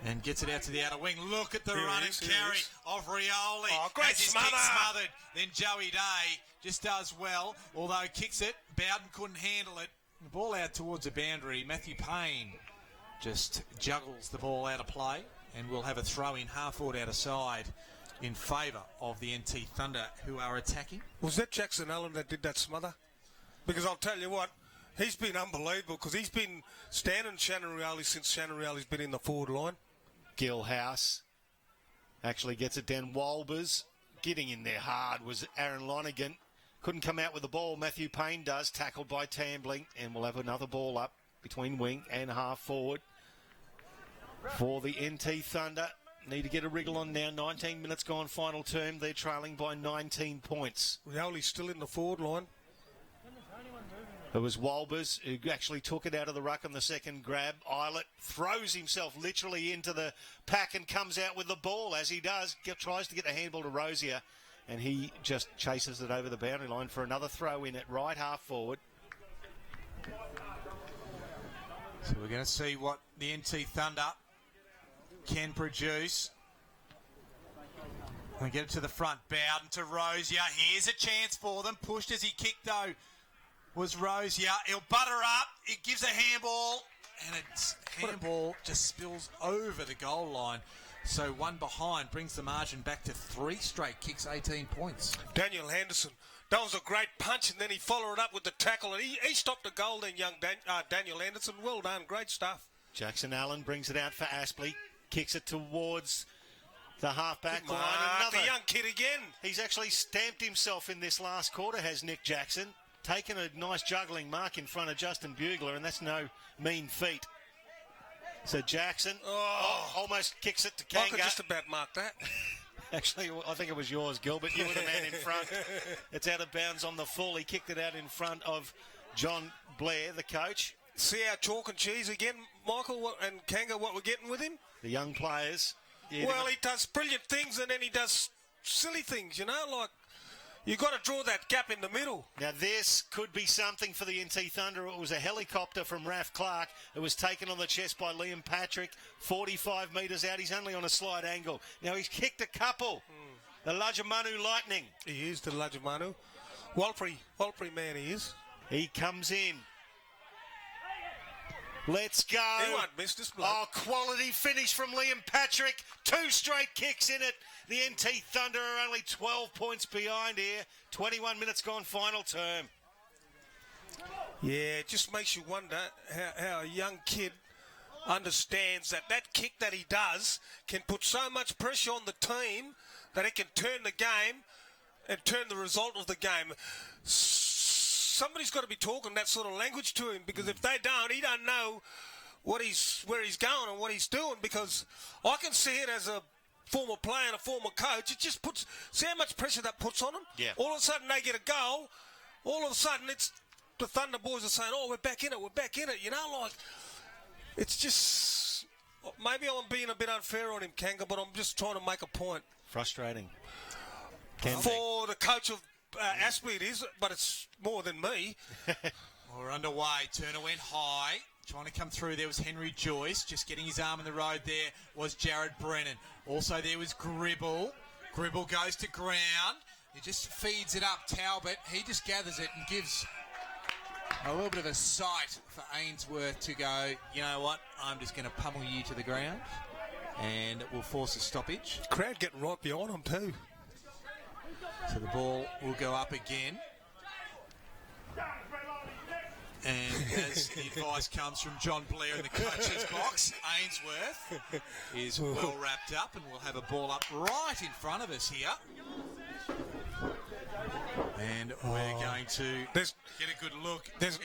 and gets it out to the outer wing. Look at the run and carry of Rioli. Oh, great smother. Smothered. Then Joey Day just does well, although kicks it. Bowden couldn't handle it. The ball out towards the boundary. Matthew Payne just juggles the ball out of play, and we'll have a throw in half forward out of side in favour of the NT Thunder, who are attacking. Was that Jackson Allen that did that smother? Because I'll tell you what, he's been unbelievable because he's been standing Shannon Rioli since Shannon Rioli's been in the forward line. Gil House actually gets it down. Walbers getting in there hard was Aaron Lonergan. Couldn't come out with the ball. Matthew Payne does, tackled by Tambling, and we'll have another ball up between wing and half forward for the NT Thunder. Need to get a wriggle on now. 19 minutes gone, final term. They're trailing by 19 points. Rioli's still in the forward line. It was Walbers who actually took it out of the ruck on the second grab. Eilert throws himself literally into the pack and comes out with the ball. As he does, tries to get the handball to Rosier, and he just chases it over the boundary line for another throw in at right half forward. So we're going to see what the NT Thunder can produce. We get it to the front. Bowden to Rosier. Here's a chance for them. Pushed as he kicked, though, was Rosier. He'll butter up. It gives a handball, and its handball just spills over the goal line. So one behind brings the margin back to 3 straight kicks, 18 points. Daniel Henderson. That was a great punch, and then he followed it up with the tackle, and he stopped the goal then, young Daniel Henderson. Well done. Great stuff. Jackson Allen brings it out for Aspley. Kicks it towards the half-back line. Another young kid again. He's actually stamped himself in this last quarter, has Nick Jackson. Taken a nice juggling mark in front of Justin Bugler, and that's no mean feat. So Jackson almost kicks it to Kanga. I could just about mark that. Actually, I think it was yours, Gilbert. You were the man in front. It's out of bounds on the full. He kicked it out in front of John Blair, the coach. See our chalk and cheese again, Michael and Kanga, what we're getting with him? The young players. Yeah, well, he does brilliant things and then he does silly things, you know, like you've got to draw that gap in the middle. Now, this could be something for the NT Thunder. It was a helicopter from Raf Clark. It was taken on the chest by Liam Patrick, 45 metres out. He's only on a slight angle. Now, he's kicked a couple. The Lajamanu Lightning. He is the Lajamanu. Walpry man he is. He comes in. Let's go. He won't miss this bloke. Oh, quality finish from Liam Patrick. 2 straight kicks in it. The NT Thunder are only 12 points behind here. 21 minutes gone, final term. Yeah, it just makes you wonder how a young kid understands that kick that he does can put so much pressure on the team that it can turn the game and turn the result of the game. Somebody's got to be talking that sort of language to him, because if they don't, he don't know where he's going and what he's doing, because I can see it as a former player and a former coach. It just puts, see how much pressure that puts on them? Yeah. All of a sudden they get a goal. All of a sudden it's the Thunder boys are saying, oh, we're back in it, you know, like it's just, maybe I'm being a bit unfair on him, Kanga, but I'm just trying to make a point. Frustrating. For the coach of Aspley it is, but it's more than me. We're underway. Turner went high. Trying to come through there was Henry Joyce. Just getting his arm in the road there was Jared Brennan. Also there was Gribble. Gribble goes to ground. He just feeds it up. Talbot, he just gathers it and gives a little bit of a sight for Ainsworth to go, you know what, I'm just going to pummel you to the ground. And it will force a stoppage. Crowd getting right behind him too. So the ball will go up again. And as the advice comes from John Blair in the coach's box, Ainsworth is well wrapped up and we'll have a ball up right in front of us here. And we're going to get a good look. There's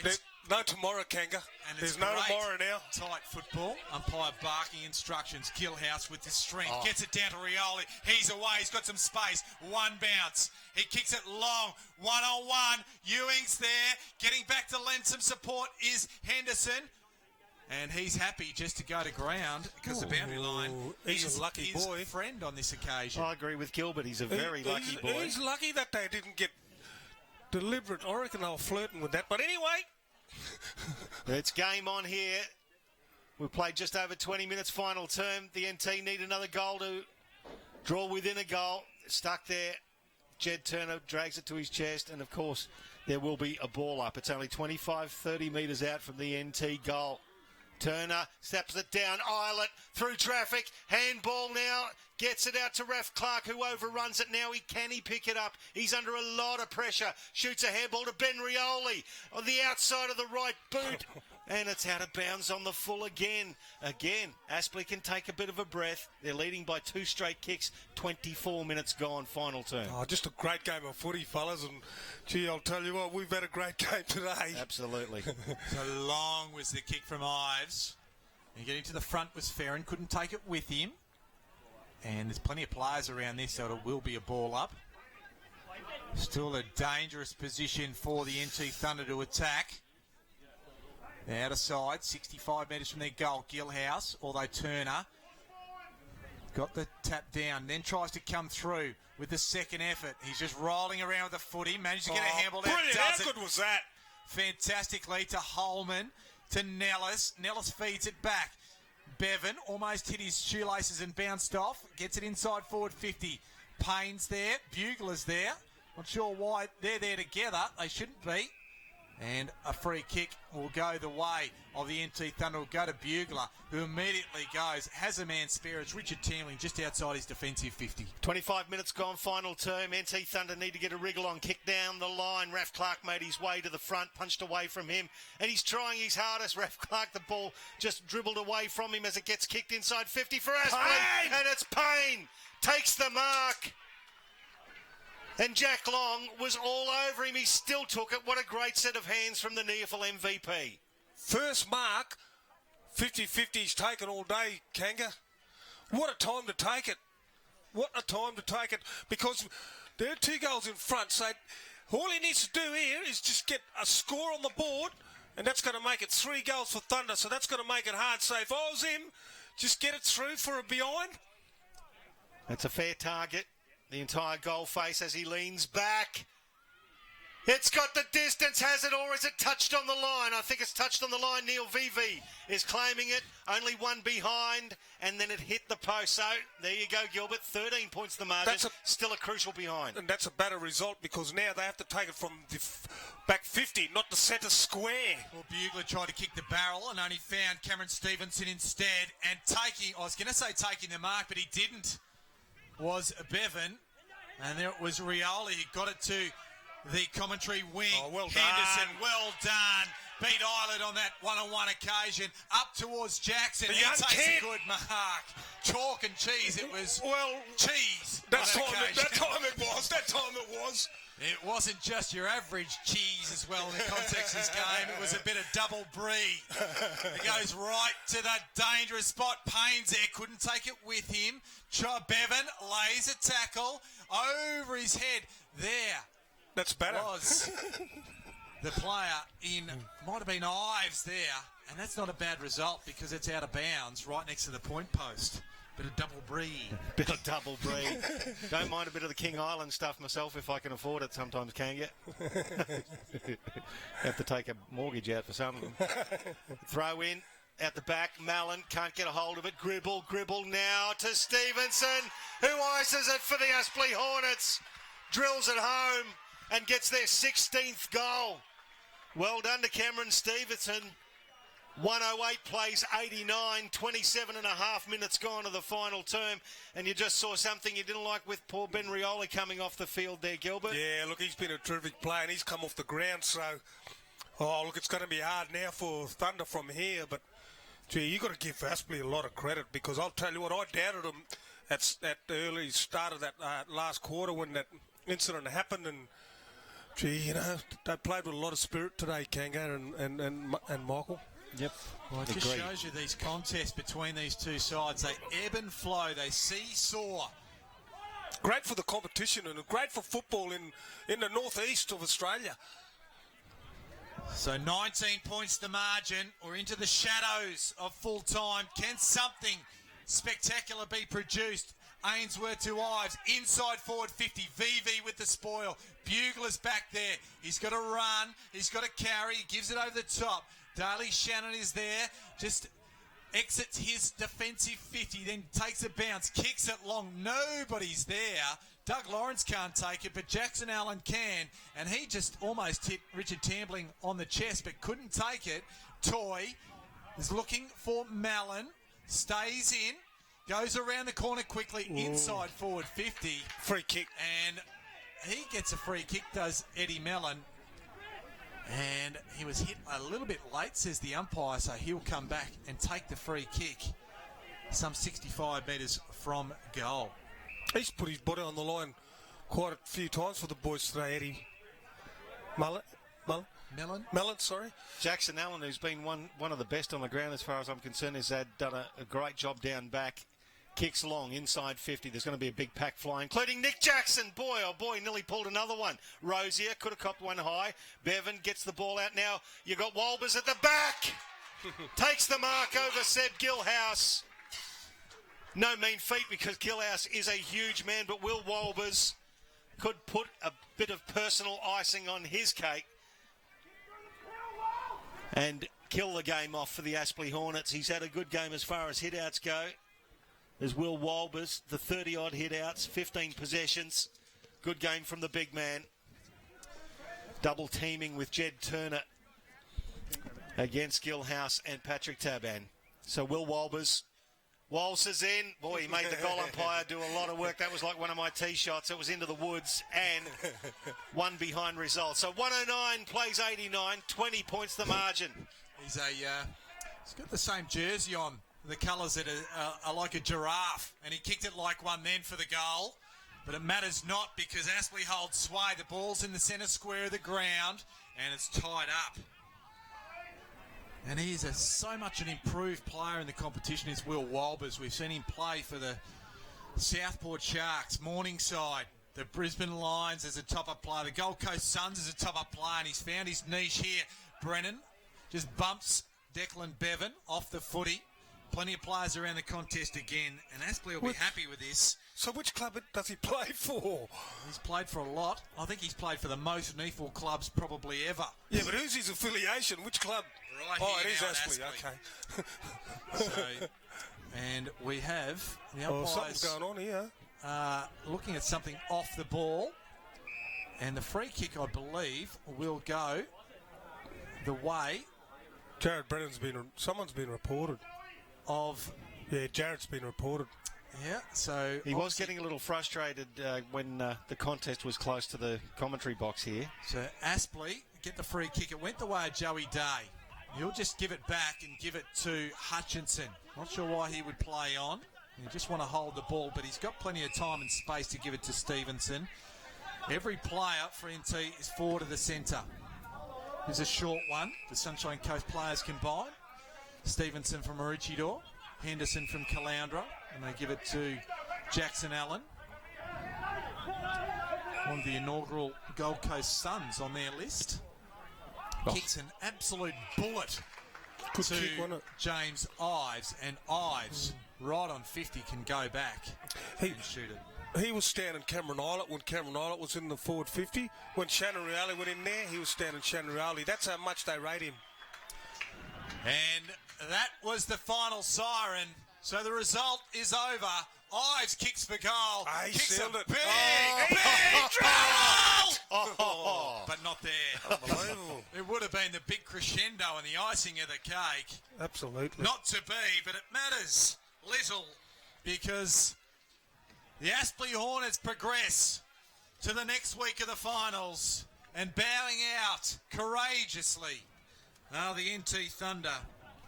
no tomorrow, Kanga. And there's no tomorrow now. Tight football. Umpire barking instructions. Gilhouse with his strength. Gets it down to Rioli. He's away. He's got some space. One bounce. He kicks it long. 1-on-1. Ewing's there. Getting back to lend some support is Henderson. And he's happy just to go to ground because the boundary line is a lucky boy. His friend on this occasion. I agree with Gilbert. He's a very lucky boy. He's lucky that they didn't get deliberate. I reckon they were flirting with that. But anyway, It's game on here. We've played just over 20 minutes final term. The NT need another goal to draw within a goal. Stuck there. Jed Turner drags it to his chest, and of course there will be a ball up. It's only 25-30 metres out from the NT goal. Turner steps it down, Eilert through traffic, handball now, gets it out to Raf Clark, who overruns it now. Can he pick it up? He's under a lot of pressure, shoots a handball to Ben Rioli on the outside of the right boot, and it's out of bounds on the full again. Aspley can take a bit of a breath. They're leading by 2 straight kicks, 24 minutes gone, final term. Oh, just a great game of footy, fellas, and gee, I'll tell you what, we've had a great game today. Absolutely. So long was the kick from Ives. And getting to the front was Farron, couldn't take it with him. And there's plenty of players around this, so it will be a ball up. Still a dangerous position for the NT Thunder to attack. They're out of side, 65 metres from their goal, Gilhouse, although Turner got the tap down, then tries to come through with the second effort. He's just rolling around with the footy, managed to get a handball out. Brilliant, how good was that? Fantastically to Holman, to Nellis. Nellis feeds it back. Bevan almost hit his shoelaces and bounced off. Gets it inside forward 50. Payne's there. Bugler's there. Not sure why they're there together. They shouldn't be. And a free kick will go the way of the NT Thunder. Will go to Bugler, who immediately goes, has a man spare. It's Richard Tamling just outside his defensive 50. 25 minutes gone, final term. NT Thunder need to get a wriggle on. Kick down the line. Raf Clark made his way to the front, punched away from him, and he's trying his hardest. Raf Clark, the ball just dribbled away from him as it gets kicked inside 50 for Aspley. And it's Payne. Takes the mark. And Jack Long was all over him. He still took it. What a great set of hands from the NEAFL MVP. First mark, 50-50 he's taken all day, Kanga. What a time to take it. What a time to take it. Because there are 2 goals in front. So all he needs to do here is just get a score on the board, and that's going to make it 3 goals for Thunder. So that's going to make it hard. So if I was him, just get it through for a behind. That's a fair target. The entire goal face as he leans back. It's got the distance, has it, or is it touched on the line? I think it's touched on the line. Neil Vivi is claiming it. Only one behind, and then it hit the post. So there you go, Gilbert. 13 points the margin. Still a crucial behind. And that's a better result because now they have to take it from the back 50, not the centre square. Well, Bugler tried to kick the barrel and only found Cameron Stevenson instead. And taking the mark, but he didn't, was Bevan. And there it was Rioli. He got it to the commentary wing. Oh, well Henderson, done. well done. Beat Eilert on that one-on-one occasion. Up towards Jackson. The He young takes kid. a good mark. Chalk and cheese. It was cheese. That on time occasion. it was. It wasn't just your average cheese as well in the context of this game. It was a bit of double brie. It goes right to that dangerous spot. Payne's there, couldn't take it with him. Bevan lays a tackle over his head. There That's better. was the player in, might have been Ives there. And that's not a bad result because it's out of bounds right next to the point post. Bit of double brie. Bit of double brie. Don't mind a bit of the King Island stuff myself if I can afford it. Sometimes can get. Have to take a mortgage out for some of them. Throw in at the back. Mallon can't get a hold of it. Gribble now to Stevenson, who ices it for the Aspley Hornets. Drills it home and gets their 16th goal. Well done to Cameron Stevenson. 108 plays 89, 27 and a half minutes gone to the final term. And you just saw something you didn't like with poor Ben Rioli coming off the field there, Gilbert. Yeah, look, he's been a terrific player and he's come off the ground. So, look, it's going to be hard now for Thunder from here. But, gee, you got to give Aspley a lot of credit because I'll tell you what, I doubted him at the early start of that last quarter when that incident happened. And, gee, you know, they played with a lot of spirit today, Kanga and Michael. Yep. Well, it just shows you these contests between these two sides. They ebb and flow. They seesaw. Great for the competition and great for football in the northeast of Australia. So 19 points the margin. We're into the shadows of full time. Can something spectacular be produced? Ainsworth to Ives. Inside forward 50. VV with the spoil. Bugler's back there. He's got to run. He's got to carry. He gives it over the top. Daly Shannon is there. Just exits his defensive 50. Then takes a bounce. Kicks it long. Nobody's there. Doug Lawrence can't take it, but Jackson Allen can. And he just almost hit Richard Tambling on the chest, but couldn't take it. Toy is looking for Mallon. Stays in. Goes around the corner quickly. Inside forward 50. Free kick. And he gets a free kick, does Eddie Mellon. And he was hit a little bit late, says the umpire, so he'll come back and take the free kick some 65 metres from goal. He's put his body on the line quite a few times for the boys today, Eddie Mellon, sorry. Jackson Allen, who's been one of the best on the ground as far as I'm concerned, has done a great job down back. Kicks long, inside 50. There's going to be a big pack fly, including Nick Jackson. Boy, oh boy, nearly pulled another one. Rosier could have copped one high. Bevan gets the ball out now. You've got Walbers at the back. Takes the mark over said Gilhouse. No mean feat because Gilhouse is a huge man, but Will Walbers could put a bit of personal icing on his cake and kill the game off for the Aspley Hornets. He's had a good game as far as hit-outs go. There's Will Walbers, the 30-odd hit-outs, 15 possessions. Good game from the big man. Double teaming with Jed Turner against Gilhouse and Patrick Taban. So Will Walbers. Walsh is in. Boy, he made the goal umpire do a lot of work. That was like one of my tee shots. It was into the woods and one behind result. So 109 plays 89, 20 points the margin. He's got the same jersey on. The colours that are like a giraffe, and he kicked it like one then for the goal. But it matters not because Aspley holds sway. The ball's in the centre square of the ground, and it's tied up. And he is so much an improved player in the competition is Will Walbers. We've seen him play for the Southport Sharks, Morningside, the Brisbane Lions as a top-up player, the Gold Coast Suns as a top-up player, and he's found his niche here. Brennan just bumps Declan Bevan off the footy. Plenty of players around the contest again, and Aspley will be happy with this. So which club does he play for? He's played for a lot. I think he's played for the most NEAFL clubs probably ever. Yeah, but who's his affiliation? Which club? Right it is Aspley. Okay. So, and we have the umpires something's going on here. Looking at something off the ball, and the free kick, I believe, will go the way. Jared Brennan's someone's been reported. Yeah, Jared's been reported. Yeah, so he was getting a little frustrated when the contest was close to the commentary box here. So Aspley get the free kick. It went the way of Joey Day. He'll just give it back and give it to Hutchinson. Not sure why he would play on. You just want to hold the ball, but he's got plenty of time and space to give it to Stevenson. Every player for NT is forward of the centre. There's a short one. The Sunshine Coast players combine. Stevenson from Maroochydore, Henderson from Caloundra, and they give it to Jackson Allen. One of the inaugural Gold Coast Suns on their list. Kicks an absolute bullet Good to kick, wasn't it? James Ives, and Ives, right on 50, can go back and shoot it. He was standing Cameron Islet when Cameron Islet was in the forward 50. When Shannon Reale went in there, he was standing Shannon Reale. That's how much they rate him. And that was the final siren. So the result is over. Ives kicks for goal. He kicks sealed a it. big Oh. but not there. Unbelievable. It would have been the big crescendo and the icing of the cake. Absolutely. Not to be, but it matters little because the Aspley Hornets progress to the next week of the finals and bowing out courageously the NT Thunder.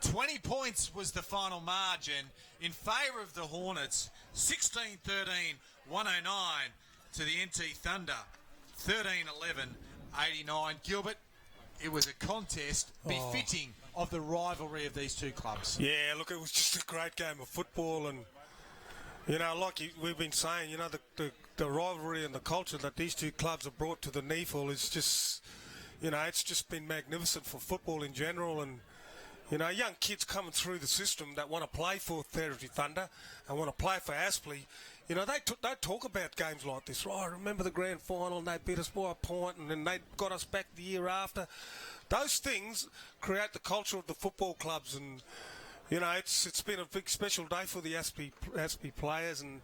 20 points was the final margin in favour of the Hornets. 16-13, 109 to the NT Thunder. 13-11, 89. Gilbert, it was a contest befitting of the rivalry of these two clubs. Yeah, look, it was just a great game of football, and like we've been saying, the rivalry and the culture that these two clubs have brought to the NEAFL is just, it's just been magnificent for football in general. And young kids coming through the system that want to play for Territory Thunder and want to play for Aspley, You know, they talk about games like this, right? I remember the grand final and they beat us by a point and then they got us back the year after. Those things create the culture of the football clubs, and, you know, it's been a big special day for the Aspley players, and,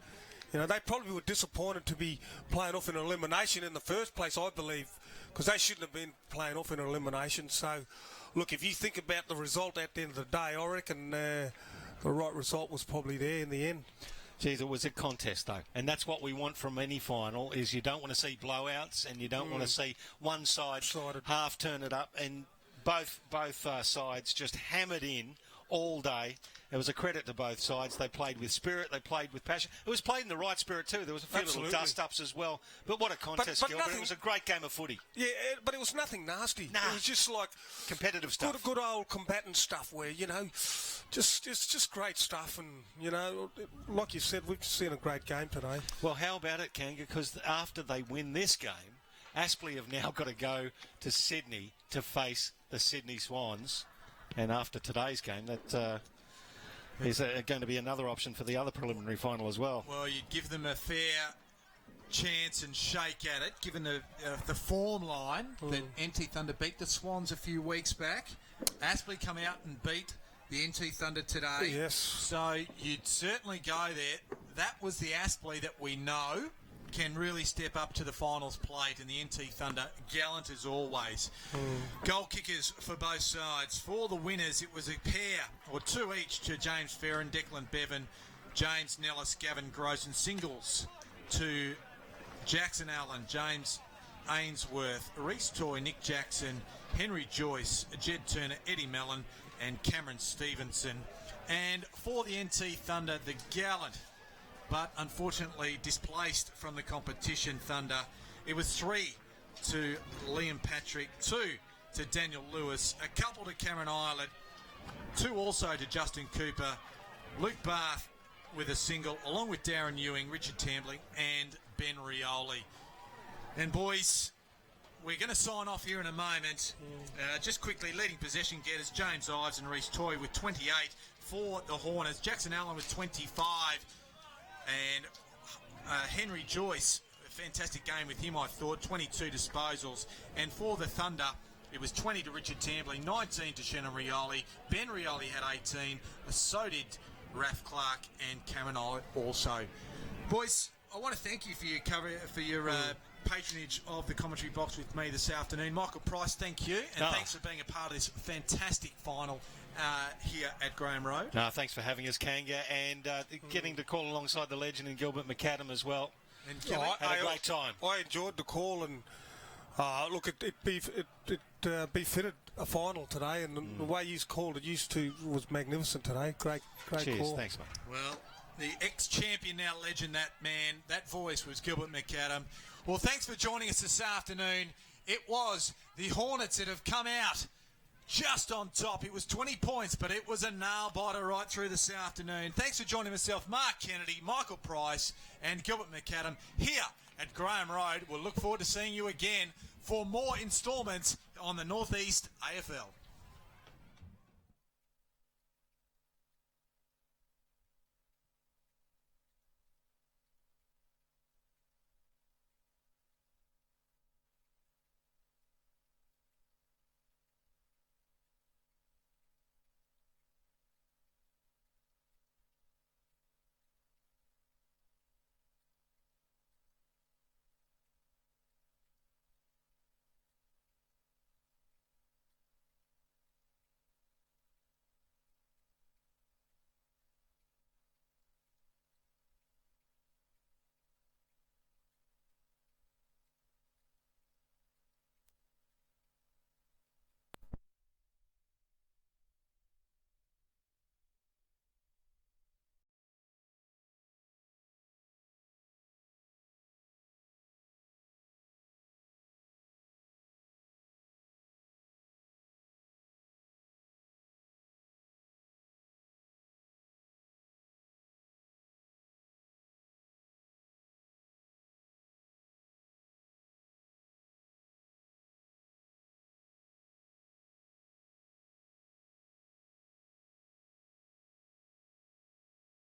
you know, they probably were disappointed to be playing off in elimination in the first place, I believe, because they shouldn't have been playing off in elimination. So, look, if you think about the result at the end of the day, I reckon the right result was probably there in the end. Geez, it was a contest, though. And that's what we want from any final, is you don't want to see blowouts and you don't want to see one side half turn it up. And both sides just hammered in all day. It was a credit to both sides. They played with spirit. They played with passion. It was played in the right spirit, too. There was a few little dust-ups as well. But what a contest, Gilbert. It was a great game of footy. Yeah, but it was nothing nasty. Nah. It was just like competitive stuff. Good old combatant stuff where, you know, just great stuff. And, you know, like you said, we've seen a great game today. Well, how about it, Kanga? Because after they win this game, Aspley have now got to go to Sydney to face the Sydney Swans. And after today's game, that is going to be another option for the other preliminary final as well. Well, you'd give them a fair chance and shake at it, given the form line that NT Thunder beat the Swans a few weeks back. Aspley come out and beat the NT Thunder today. Yes. So you'd certainly go there. That was the Aspley that we know can really step up to the finals plate, and the NT Thunder gallant as always. Goal kickers for both sides. For the winners, it was a pair, or two each, to James Ferrin, Declan Bevan, James Nellis, Gavin Gross, and singles to Jackson Allen, James Ainsworth, Reece Toy, Nick Jackson, Henry Joyce, Jed Turner, Eddie Mellon, and Cameron Stevenson. And for the NT Thunder, the gallant but unfortunately displaced from the competition Thunder, it was 3 to Liam Patrick, 2 to Daniel Lewis, a couple to Cameron Ireland, 2 also to Justin Cooper, Luke Barth with a single, along with Darren Ewing, Richard Tambling and Ben Rioli. And boys, we're going to sign off here in a moment. Just quickly, leading possession getters, James Ives and Reece Toy with 28 for the Hornets, Jackson Allen with 25, and Henry Joyce, a fantastic game with him, I thought, 22 disposals. And for the Thunder, it was 20 to Richard Tambling, 19 to Shannon Rioli. Ben Rioli had 18, so did Raph Clark and Cameron Islet also. Boys, I want to thank you for your patronage of the commentary box with me this afternoon. Michael Price, thank you, and thanks for being a part of this fantastic final here at Graham Road. No, thanks for having us, Kanga, and getting to call alongside the legend in Gilbert McAdam as well. And had a great time. I enjoyed the call, and look, it befitted a final today, and the way you called it was magnificent today. Great Cheers, call. Thanks, mate. Well, the ex-champion, now legend, that man, that voice was Gilbert McAdam. Well, thanks for joining us this afternoon. It was the Hornets that have come out just on top. It was 20 points, but it was a nail-biter right through this afternoon. Thanks for joining myself, Mark Kennedy, Michael Price, and Gilbert McAdam here at Graham Road. We'll look forward to seeing you again for more instalments on the Northeast AFL.